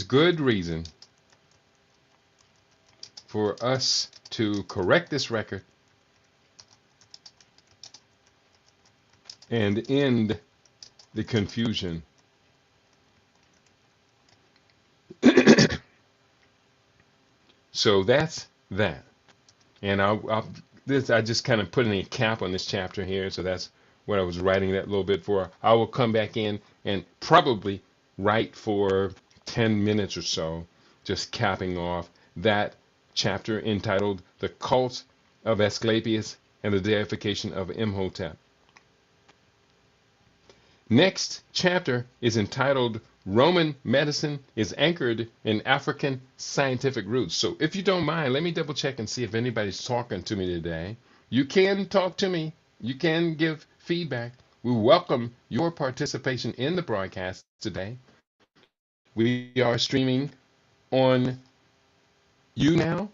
good reason for us to correct this record and end the confusion. So that's that. And I just kind of put in a cap on this chapter here, so that's what I was writing that little bit for. I will come back in and probably write for 10 minutes or so, just capping off that chapter entitled The Cult of Asclepius and the Deification of Imhotep. Next chapter is entitled Roman Medicine is Anchored in African Scientific Roots. So if you don't mind, let me double check and see if anybody's talking to me today. You can talk to me. You can give feedback. We welcome your participation in the broadcast today. We are streaming on YouNow,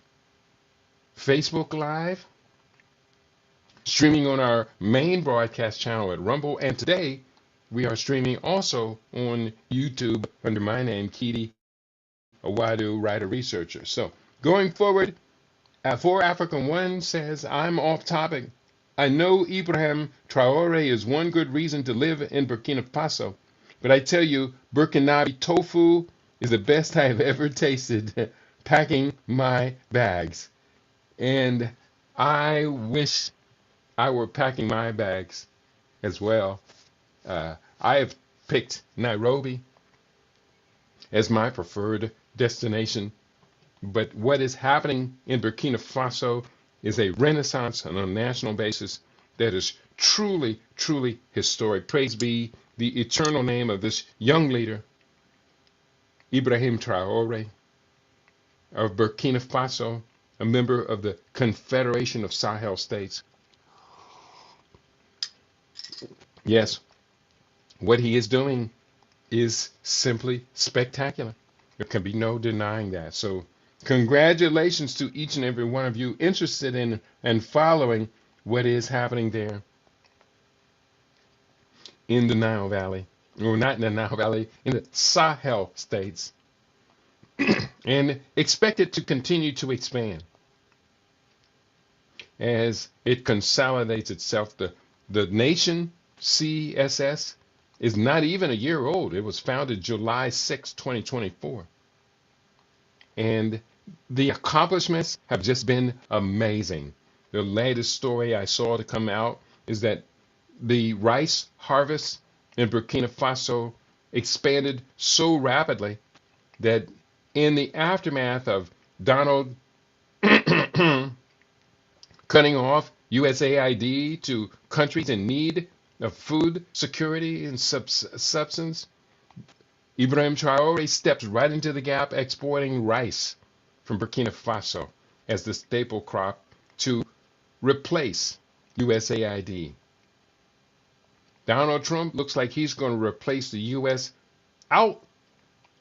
Facebook Live, streaming on our main broadcast channel at Rumble, and today we are streaming also on YouTube under my name, Kidi Awadu, writer researcher. So going forward, 4 African 1 says, I'm off topic. I know Ibrahim Traore is one good reason to live in Burkina Faso, but I tell you, Burkinabe tofu is the best I've ever tasted packing my bags. And I wish I were packing my bags as well. I have picked Nairobi as my preferred destination, but what is happening in Burkina Faso is a renaissance on a national basis that is truly, truly historic. Praise be the eternal name of this young leader, Ibrahim Traore of Burkina Faso, a member of the Confederation of Sahel States. Yes, what he is doing is simply spectacular. There can be no denying that. So congratulations to each and every one of you interested in and following what is happening there in the Nile Valley, or not in the Nile Valley, in the Sahel states, and expect it to continue to expand as it consolidates itself. The nation, CSS, is not even a year old. It was founded July 6, 2024. And the accomplishments have just been amazing. The latest story I saw to come out is that the rice harvest in Burkina Faso expanded so rapidly that in the aftermath of Donald cutting off USAID to countries in need of food security and substance, Ibrahim Traore steps right into the gap, exporting rice from Burkina Faso as the staple crop to replace USAID. Donald Trump looks like he's going to replace the U.S. out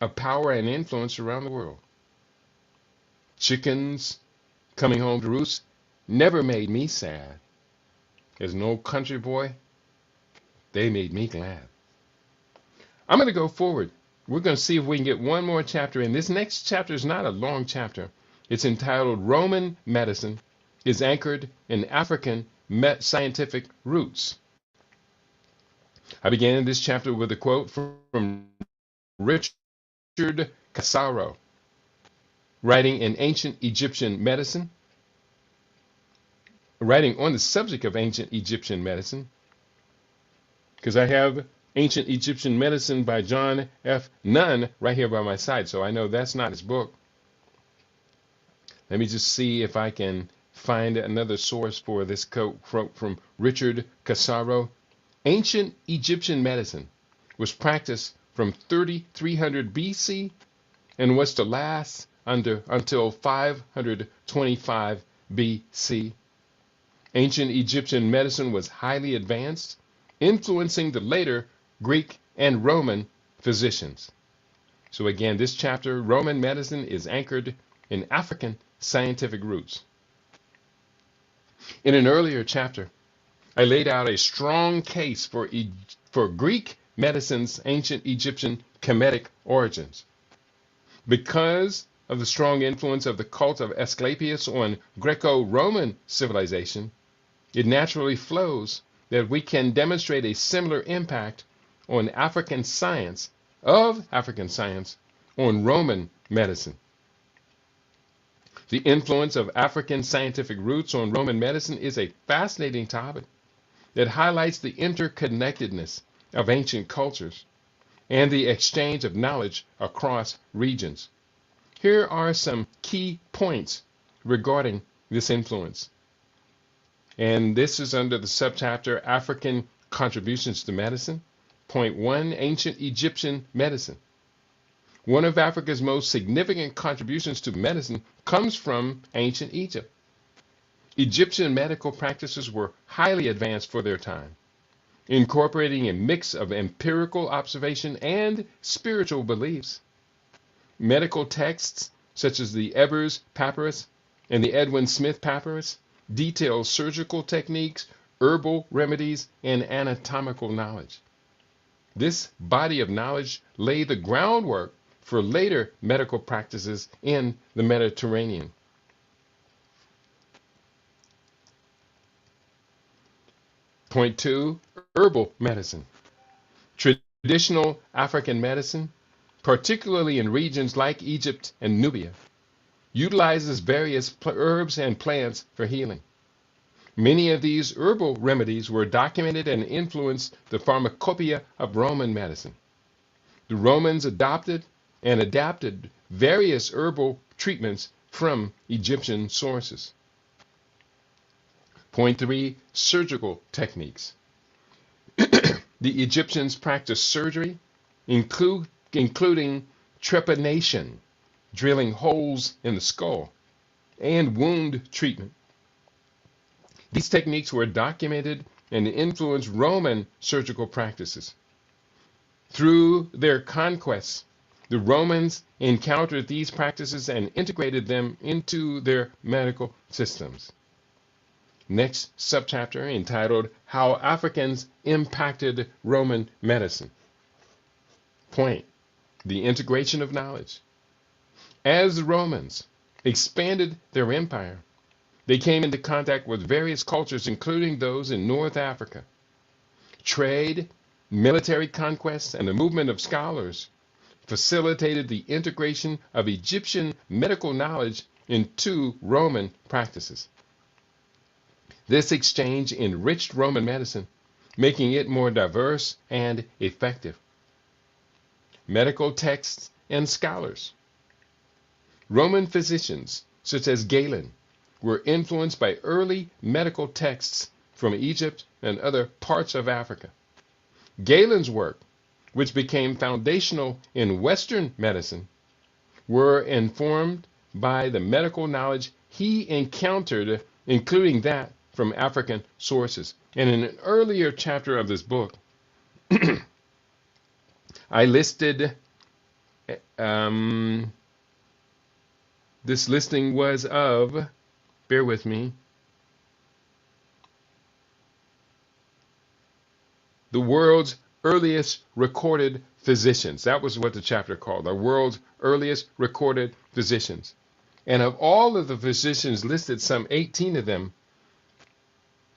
of power and influence around the world. Chickens coming home to roost never made me sad. As an old country boy, they made me glad. I'm going to go forward. We're going to see if we can get one more chapter in. This next chapter is not a long chapter. It's entitled Roman Medicine is Anchored in African Scientific Roots. I began this chapter with a quote from Richard Casaro, writing in ancient Egyptian medicine, writing on the subject of ancient Egyptian medicine, because I have Ancient Egyptian Medicine by John F. Nunn right here by my side, so I know that's not his book. Let me just see if I can find another source for this quote from Richard Casaro. Ancient Egyptian medicine was practiced from 3300 BC and was to last until 525 BC. Ancient Egyptian medicine was highly advanced, influencing the later Greek and Roman physicians. So again, this chapter, Roman medicine is anchored in African scientific roots. In an earlier chapter, I laid out a strong case for Greek medicine's ancient Egyptian Kemetic origins. Because of the strong influence of the cult of Asclepius on Greco-Roman civilization, it naturally flows that we can demonstrate a similar impact on African science on Roman medicine. The influence of African scientific roots on Roman medicine is a fascinating topic that highlights the interconnectedness of ancient cultures and the exchange of knowledge across regions. Here are some key points regarding this influence. And this is under the subchapter African Contributions to Medicine. Point 1, Ancient Egyptian Medicine. One of Africa's most significant contributions to medicine comes from ancient Egypt. Egyptian medical practices were highly advanced for their time, incorporating a mix of empirical observation and spiritual beliefs. Medical texts such as the Ebers Papyrus and the Edwin Smith Papyrus detail surgical techniques, herbal remedies, and anatomical knowledge. This body of knowledge laid the groundwork for later medical practices in the Mediterranean. Point 2, herbal medicine. Traditional African medicine, particularly in regions like Egypt and Nubia, utilizes various herbs and plants for healing. Many of these herbal remedies were documented and influenced the pharmacopoeia of Roman medicine. The Romans adopted and adapted various herbal treatments from Egyptian sources. Point 3, surgical techniques. The Egyptians practiced surgery, including trepanation, drilling holes in the skull, and wound treatment. These techniques were documented and influenced Roman surgical practices. Through their conquests, the Romans encountered these practices and integrated them into their medical systems. Next subchapter, entitled How Africans Impacted Roman Medicine. Point, the integration of knowledge. As the Romans expanded their empire, they came into contact with various cultures, including those in North Africa. Trade, military conquests, and the movement of scholars facilitated the integration of Egyptian medical knowledge into Roman practices. This exchange enriched Roman medicine, making it more diverse and effective. Medical texts and scholars. Roman physicians, such as Galen, were influenced by early medical texts from Egypt and other parts of Africa. Galen's work, which became foundational in Western medicine, were informed by the medical knowledge he encountered, including that from African sources. And in an earlier chapter of this book, I listed, this listing was of, bear with me, the world's earliest recorded physicians. That was what the chapter called, the world's earliest recorded physicians. And of all of the physicians listed, some 18 of them,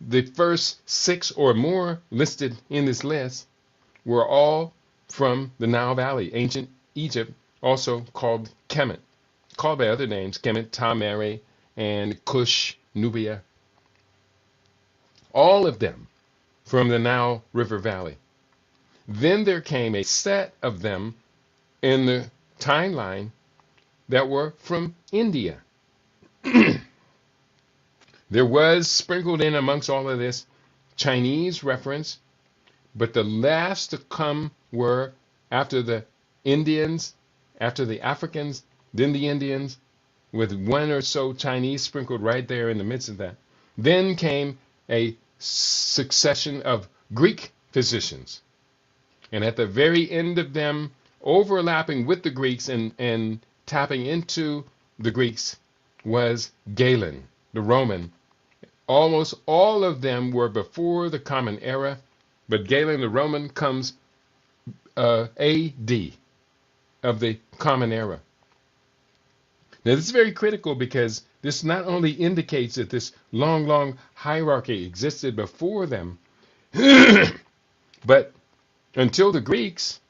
the first 6 or more listed in this list were all from the Nile Valley, ancient Egypt, also called Kemet, called by other names, Kemet, Tamere, and Kush, Nubia. All of them from the Nile River Valley. Then there came a set of them in the timeline that were from India. There was sprinkled in amongst all of this Chinese reference, but the last to come were after the Indians, after the Africans, then the Indians, with one or so Chinese sprinkled right there in the midst of that. Then came a succession of Greek physicians. And at the very end of them, overlapping with the Greeks and tapping into the Greeks, was Galen, the Roman. Almost all of them were before the Common Era, but Galen the Roman comes AD of the Common Era. Now this is very critical because this not only indicates that this long hierarchy existed before them, but until the Greeks,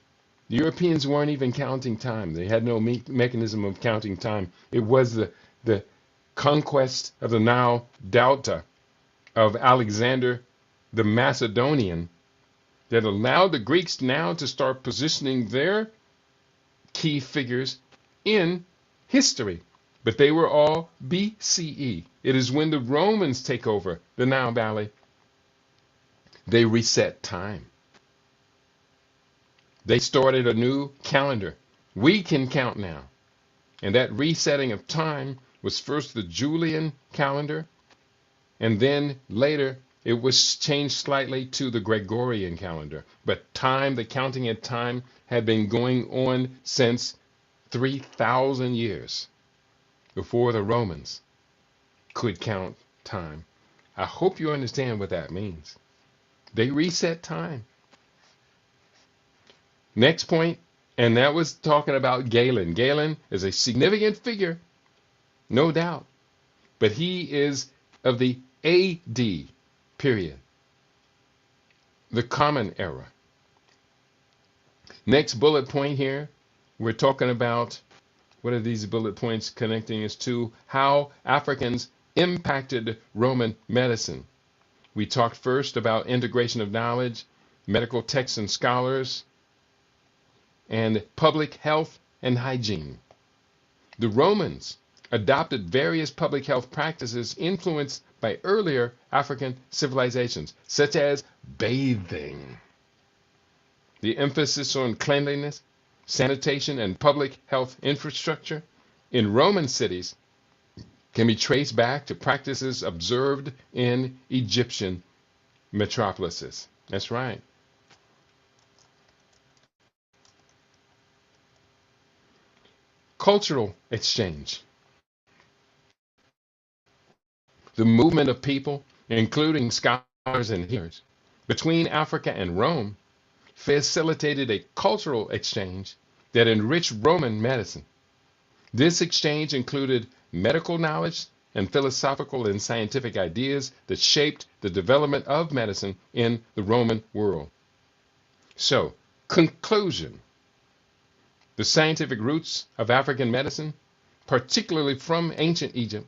the Europeans weren't even counting time. They had no mechanism of counting time. It was the conquest of the Nile Delta of Alexander the Macedonian that allowed the Greeks now to start positioning their key figures in history. But they were all BCE. It is when the Romans take over the Nile Valley, they reset time. They started a new calendar. We can count now. And that resetting of time was first the Julian calendar, and then later it was changed slightly to the Gregorian calendar. But time, the counting of time, had been going on since 3,000 years before the Romans could count time. I hope you understand what that means. They reset time. Next point, and that was talking about Galen. Galen is a significant figure, no doubt, but he is of the AD period, the Common Era. Next bullet point here, we're talking about, what are these bullet points connecting us to? How Africans impacted Roman medicine. We talked first about integration of knowledge, medical texts and scholars, and public health and hygiene. The Romans adopted various public health practices influenced by earlier African civilizations, such as bathing. The emphasis on cleanliness, sanitation, and public health infrastructure in Roman cities can be traced back to practices observed in Egyptian metropolises. That's right. Cultural exchange. The movement of people, including scholars and hearers, between Africa and Rome facilitated a cultural exchange that enriched Roman medicine. This exchange included medical knowledge and philosophical and scientific ideas that shaped the development of medicine in the Roman world. So, conclusion. The scientific roots of African medicine, particularly from ancient Egypt,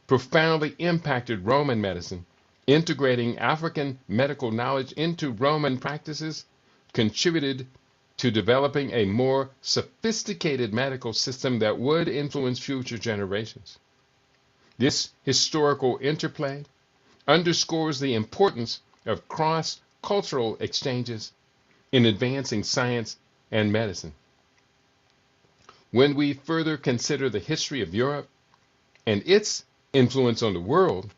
profoundly impacted Roman medicine. Integrating African medical knowledge into Roman practices contributed to developing a more sophisticated medical system that would influence future generations. This historical interplay underscores the importance of cross-cultural exchanges in advancing science and medicine. When we further consider the history of Europe and its influence on the world,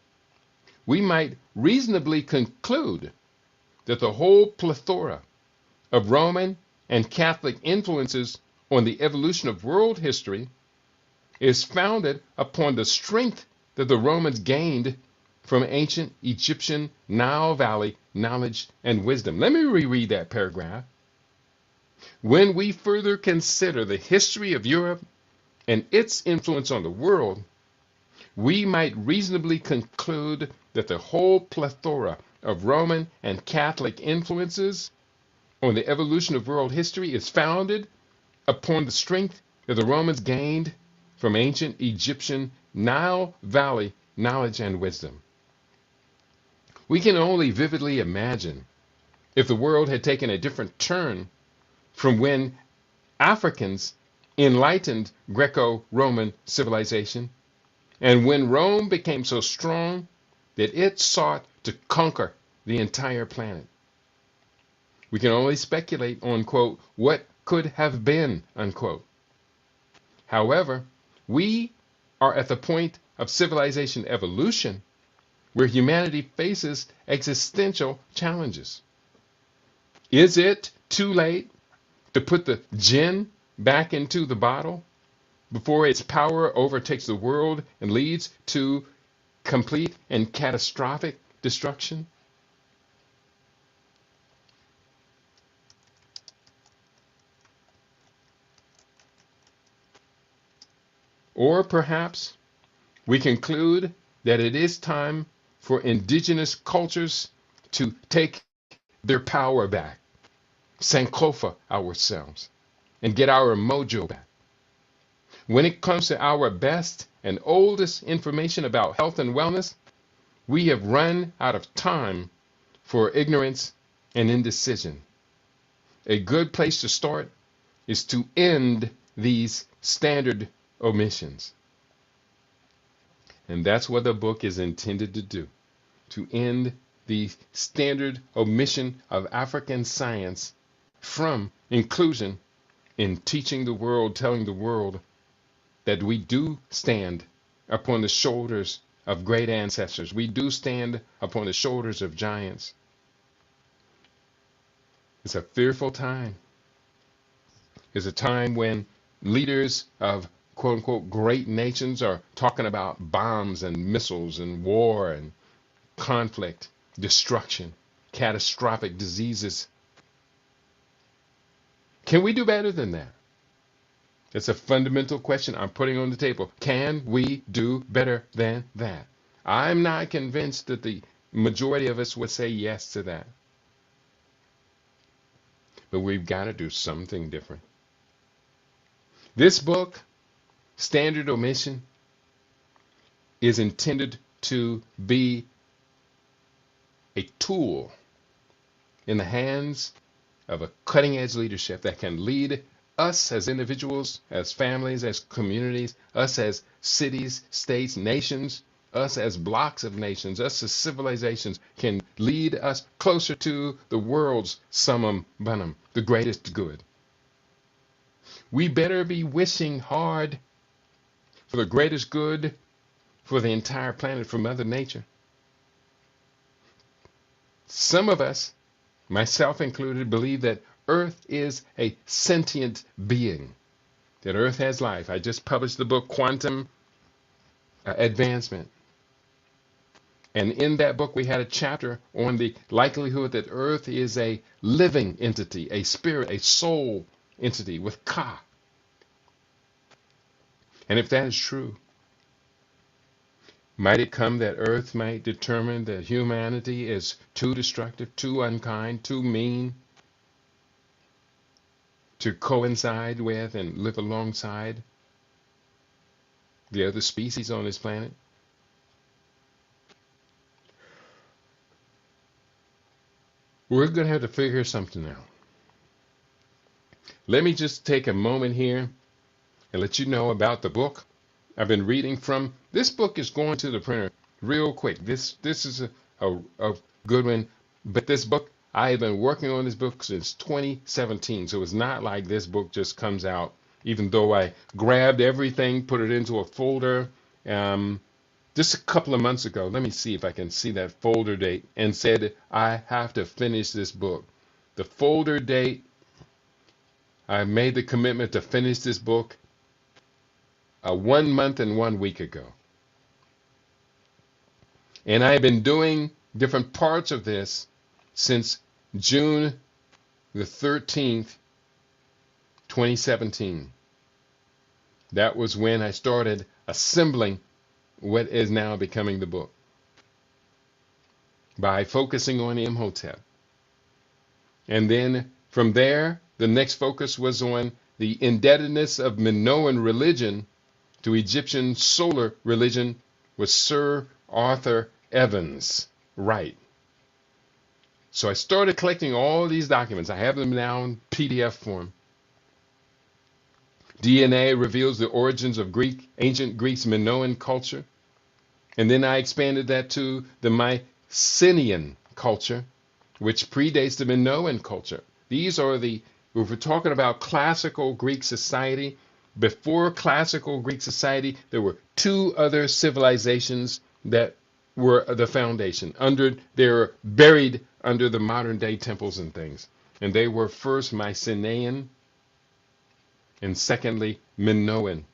we might reasonably conclude that the whole plethora of Roman and Catholic influences on the evolution of world history is founded upon the strength that the Romans gained from ancient Egyptian Nile Valley knowledge and wisdom. Let me reread that paragraph. When we further consider the history of Europe and its influence on the world, we might reasonably conclude that the whole plethora of Roman and Catholic influences on the evolution of world history is founded upon the strength that the Romans gained from ancient Egyptian Nile Valley knowledge and wisdom. We can only vividly imagine if the world had taken a different turn from when Africans enlightened Greco-Roman civilization, and when Rome became so strong that it sought to conquer the entire planet. We can only speculate on, quote, what could have been, unquote. However, we are at the point of civilization evolution where humanity faces existential challenges. Is it too late to put the gin back into the bottle before its power overtakes the world and leads to complete and catastrophic destruction? Or perhaps we conclude that it is time for indigenous cultures to take their power back, Sankofa ourselves, and get our mojo back. When it comes to our best and oldest information about health and wellness, we have run out of time for ignorance and indecision. A good place to start is to end these standard omissions. And that's what the book is intended to do, to end the standard omission of African science from inclusion in teaching the world, telling the world that we do stand upon the shoulders of great ancestors. We do stand upon the shoulders of giants. It's a fearful time. It's a time when leaders of quote unquote great nations are talking about bombs and missiles and war and conflict, destruction, catastrophic diseases. Can we do better than that? It's a fundamental question I'm putting on the table. Can we do better than that? I'm not convinced that the majority of us would say yes to that. But we've got to do something different. This book, Standard Omission, is intended to be a tool in the hands of a cutting-edge leadership that can lead us as individuals, as families, as communities, us as cities, states, nations, us as blocks of nations, us as civilizations, can lead us closer to the world's summum bonum, the greatest good. We better be wishing hard for the greatest good for the entire planet, for Mother Nature. Some of us, myself included, believe that Earth is a sentient being, that Earth has life. I just published the book Quantum Advancement. And in that book, we had a chapter on the likelihood that Earth is a living entity, a spirit, a soul entity with Ka. And if that is true, might it come that Earth might determine that humanity is too destructive, too unkind, too mean to coincide with and live alongside the other species on this planet? We're going to have to figure something out. Let me just take a moment here and let you know about the book I've been reading from. This book is going to the printer real quick. This is a good one. But this book, I have been working on this book since 2017. So it's not like this book just comes out, even though I grabbed everything, put it into a folder, just a couple of months ago. Let me see if I can see that folder date, and said, I have to finish this book. The folder date, I made the commitment to finish this book 1 month and 1 week ago. And I have been doing different parts of this since June the 13th, 2017. That was when I started assembling what is now becoming the book, by focusing on Imhotep. And then from there, the next focus was on the indebtedness of Minoan religion to Egyptian solar religion with Sir Arthur Evans Wright. So I started collecting all these documents. I have them now in PDF form. DNA reveals the origins of ancient Greece's Minoan culture. And then I expanded that to the Mycenaean culture, which predates the Minoan culture. These are if we're talking about classical Greek society, before classical Greek society, there were 2 other civilizations that were the foundation. They're buried under the modern day temples and things. And they were first Mycenaean, and secondly, Minoan.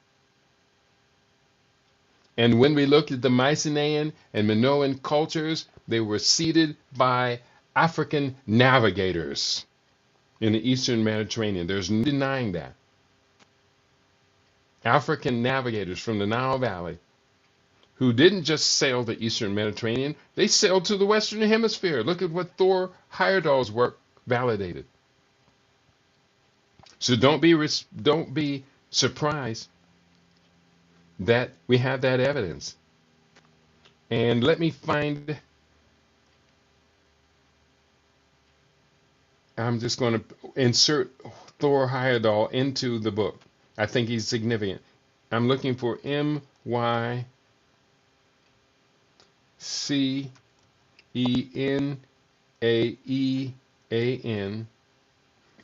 And when we looked at the Mycenaean and Minoan cultures, they were seeded by African navigators in the Eastern Mediterranean. There's no denying that. African navigators from the Nile Valley, who didn't just sail the Eastern Mediterranean, they sailed to the Western Hemisphere. Look at what Thor Heyerdahl's work validated. So don't be surprised that we have that evidence. And let me find, I'm just going to insert Thor Heyerdahl into the book. I think he's significant. I'm looking for Mycenaean,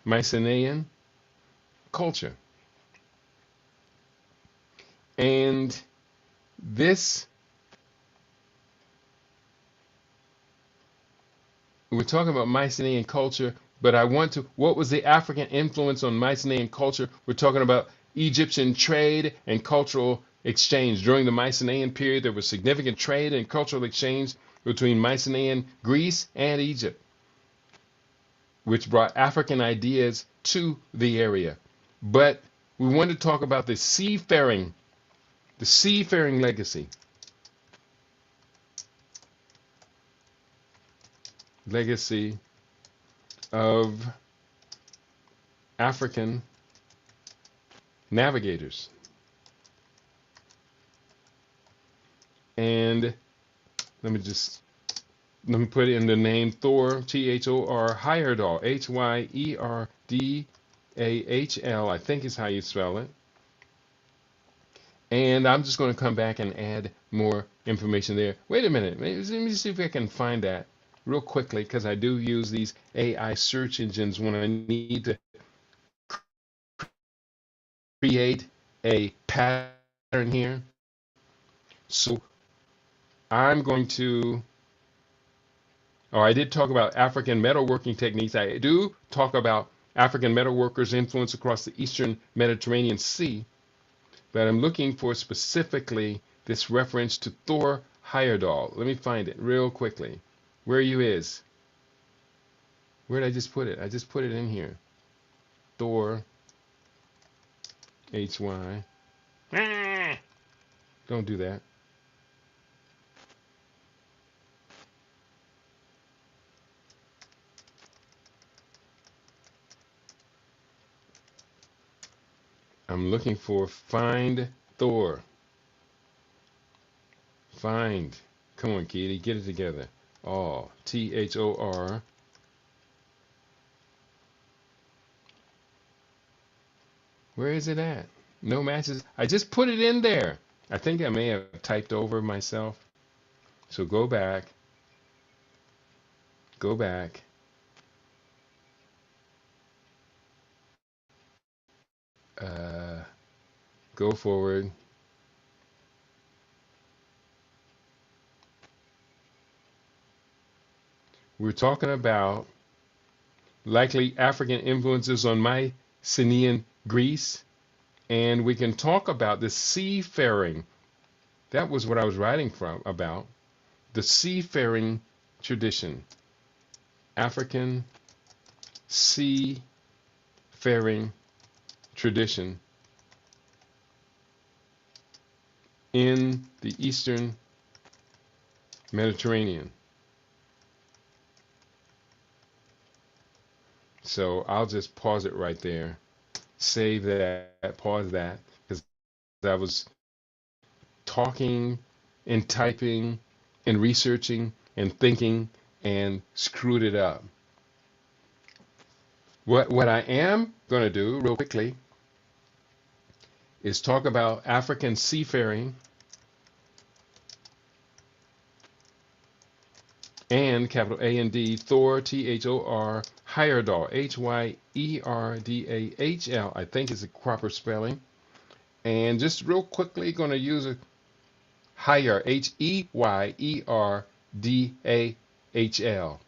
Mycenaean culture. And this, we're talking about Mycenaean culture, but what was the African influence on Mycenaean culture? We're talking about Egyptian trade and cultural exchange. During the Mycenaean period, there was significant trade and cultural exchange between Mycenaean Greece and Egypt, which brought African ideas to the area. But we want to talk about the seafaring legacy. Legacy of African navigators. And let me put in the name Thor, Thor Heyerdahl, Hyerdal, I think is how you spell it. And I'm just going to come back and add more information there. Wait a minute. Let me see if I can find that real quickly, because I do use these AI search engines when I need to create a pattern here. So I'm going to, I did talk about African metalworking techniques. I do talk about African metalworkers' influence across the Eastern Mediterranean Sea. But I'm looking for specifically this reference to Thor Heyerdahl. Let me find it real quickly. Where you is? Where did I just put it? I just put it in here. Thor, Hy. Don't do that. I'm looking for find Thor. Find. Come on, Kitty, get it together. Oh, Thor. Where is it at? No matches. I just put it in there. I think I may have typed over myself. So go back. Go back. Go forward. We're talking about likely African influences on Mycenaean Greece, and we can talk about the seafaring. That was what I was writing from about the seafaring tradition. African seafaring tradition in the Eastern Mediterranean. So I'll just pause it right there. Save that, pause that, because I was talking and typing and researching and thinking and screwed it up. What I am going to do real quickly is talk about African seafaring and capital A and D, Thor, Thor, Heyerdahl, Hyerdal, I think is the proper spelling. And just real quickly, going to use a Heyer, Heyerdal.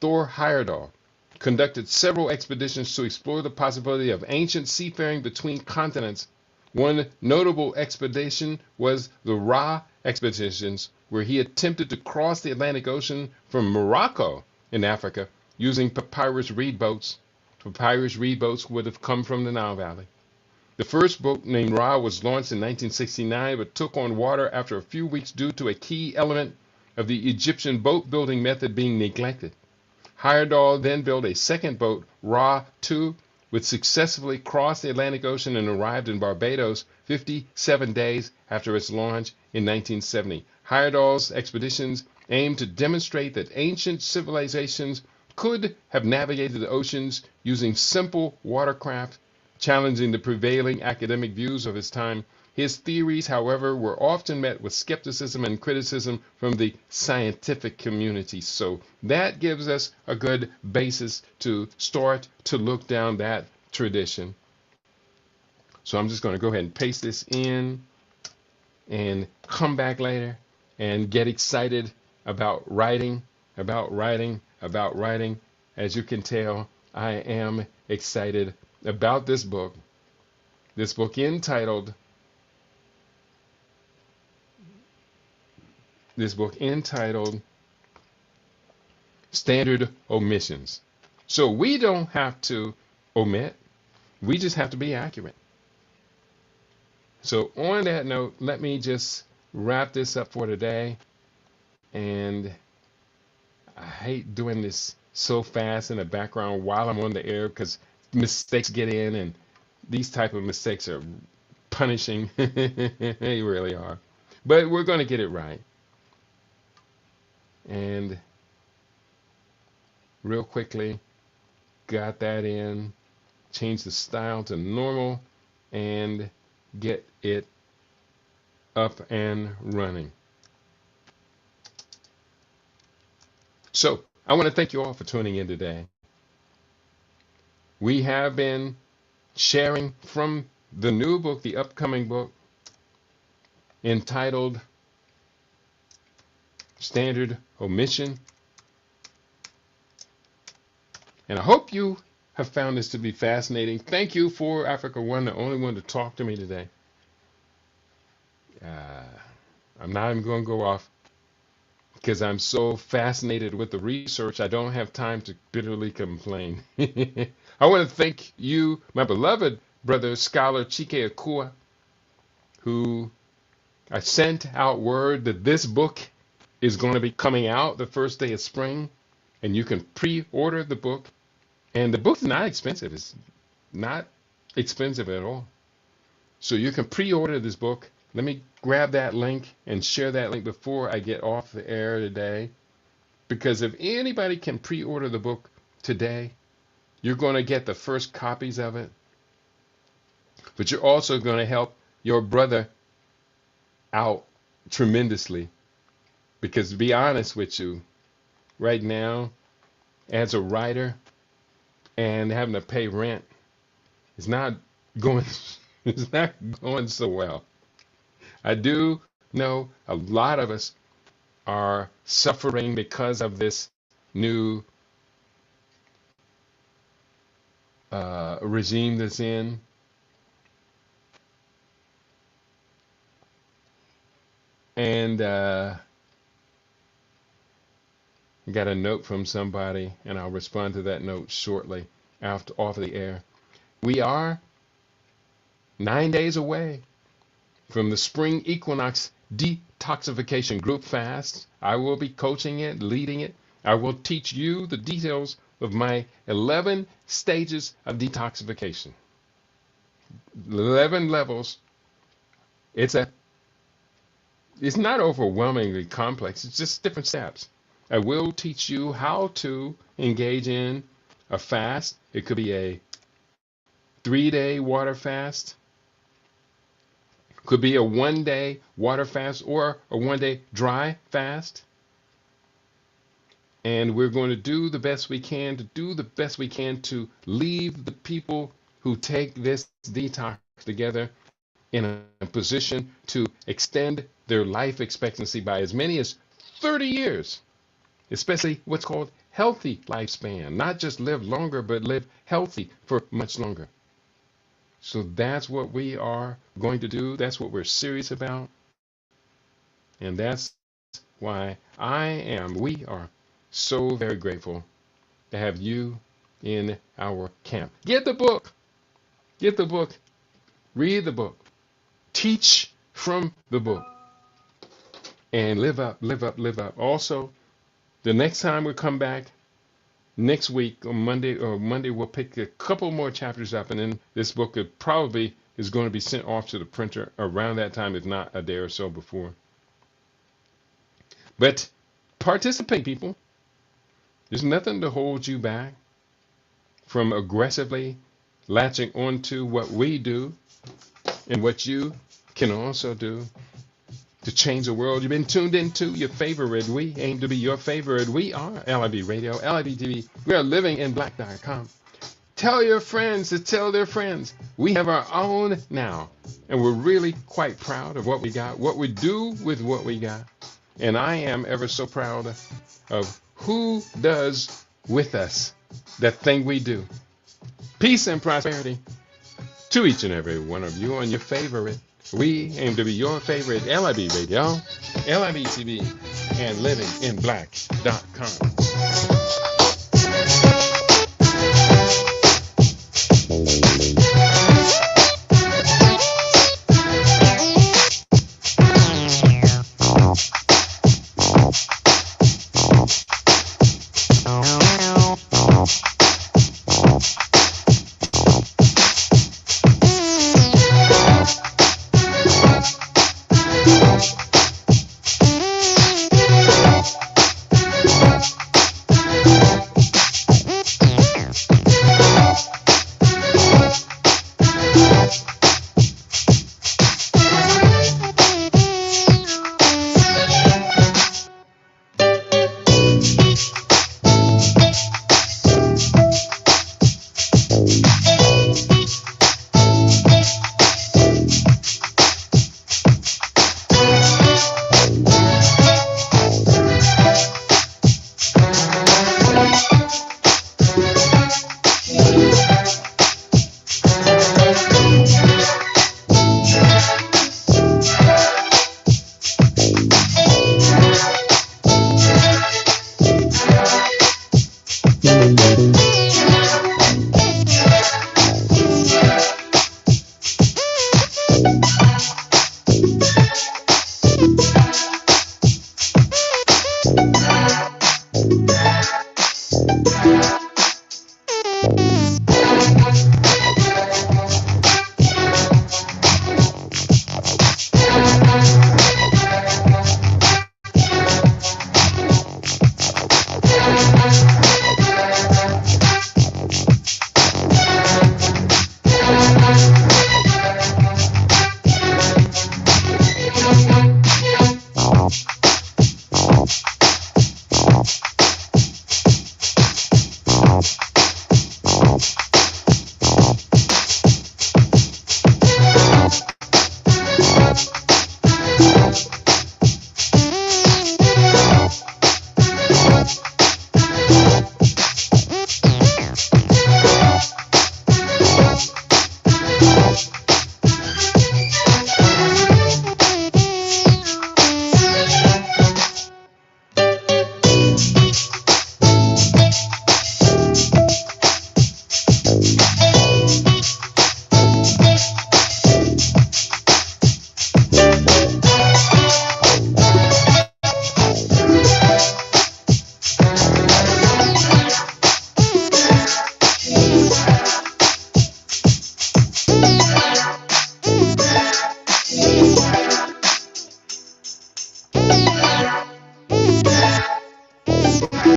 Thor Heyerdahl conducted several expeditions to explore the possibility of ancient seafaring between continents. One notable expedition was the Ra expeditions, where he attempted to cross the Atlantic Ocean from Morocco in Africa using papyrus reed boats. Papyrus reed boats would have come from the Nile Valley. The first boat, named Ra, was launched in 1969, but took on water after a few weeks due to a key element of the Egyptian boat building method being neglected. Heyerdahl then built a second boat, Ra II, which successfully crossed the Atlantic Ocean and arrived in Barbados 57 days after its launch in 1970. Heyerdahl's expeditions aimed to demonstrate that ancient civilizations could have navigated the oceans using simple watercraft, challenging the prevailing academic views of his time. His theories, however, were often met with skepticism and criticism from the scientific community. So that gives us a good basis to start to look down that tradition. So I'm just going to go ahead and paste this in and come back later and get excited about writing. As you can tell, I am excited about this book entitled Standard Omissions. So we don't have to omit, we just have to be accurate. So on that note, let me just wrap this up for today. And I hate doing this so fast in the background while I'm on the air, because mistakes get in, and these type of mistakes are punishing. They really are. But we're going to get it right. And real quickly, got that in, change the style to normal, and get it up and running. So I want to thank you all for tuning in today. We have been sharing from the new book, the upcoming book, entitled Standard Omission. And I hope you have found this to be fascinating. Thank you for Africa One, the only one to talk to me today. I'm not even going to go off because I'm so fascinated with the research. I don't have time to bitterly complain. I want to thank you, my beloved brother, scholar Chike Akua, who I sent out word that this book is going to be coming out the first day of spring, and you can pre-order the book. And the book's not expensive. It's not expensive at all. So you can pre-order this book. Let me grab that link and share that link before I get off the air today. Because if anybody can pre-order the book today, you're going to get the first copies of it. But you're also going to help your brother out tremendously. Because to be honest with you, right now, as a writer and having to pay rent, it's not going so well. I do know a lot of us are suffering because of this new regime that's in. And got a note from somebody, and I'll respond to that note shortly after off the air. We are 9 days away from the spring equinox detoxification group fast. I will be coaching it, leading it. I will teach you the details of my 11 stages of detoxification. 11 levels. It's not overwhelmingly complex. It's just different steps. I will teach you how to engage in a fast. It could be a 3-day water fast. Could be a 1-day water fast or a 1-day dry fast. And we're going to do the best we can to leave the people who take this detox together in a position to extend their life expectancy by as many as 30 years, especially what's called healthy lifespan. Not just live longer, but live healthy for much longer. So that's what we are going to do. That's what we're serious about. And that's why we are so very grateful to have you in our camp. Get the book. Get the book. Read the book. Teach from the book. And live up, live up, live up. Also, the next time we come back, next week on Monday, we'll pick a couple more chapters up, and then this book is going to be sent off to the printer around that time, if not a day or so before. But participate, people. There's nothing to hold you back from aggressively latching onto what we do and what you can also do to change the world. You've been tuned into your favorite. We aim to be your favorite. We are LIB Radio, LIB TV. We are livinginblack.com. Tell your friends to tell their friends. We have our own now, and we're really quite proud of what we got, what we do with what we got. And I am ever so proud of who does with us that thing we do. Peace and prosperity to each and every one of you on your favorite. We aim to be your favorite LIB Radio, LIB TV, and livinginblack.com.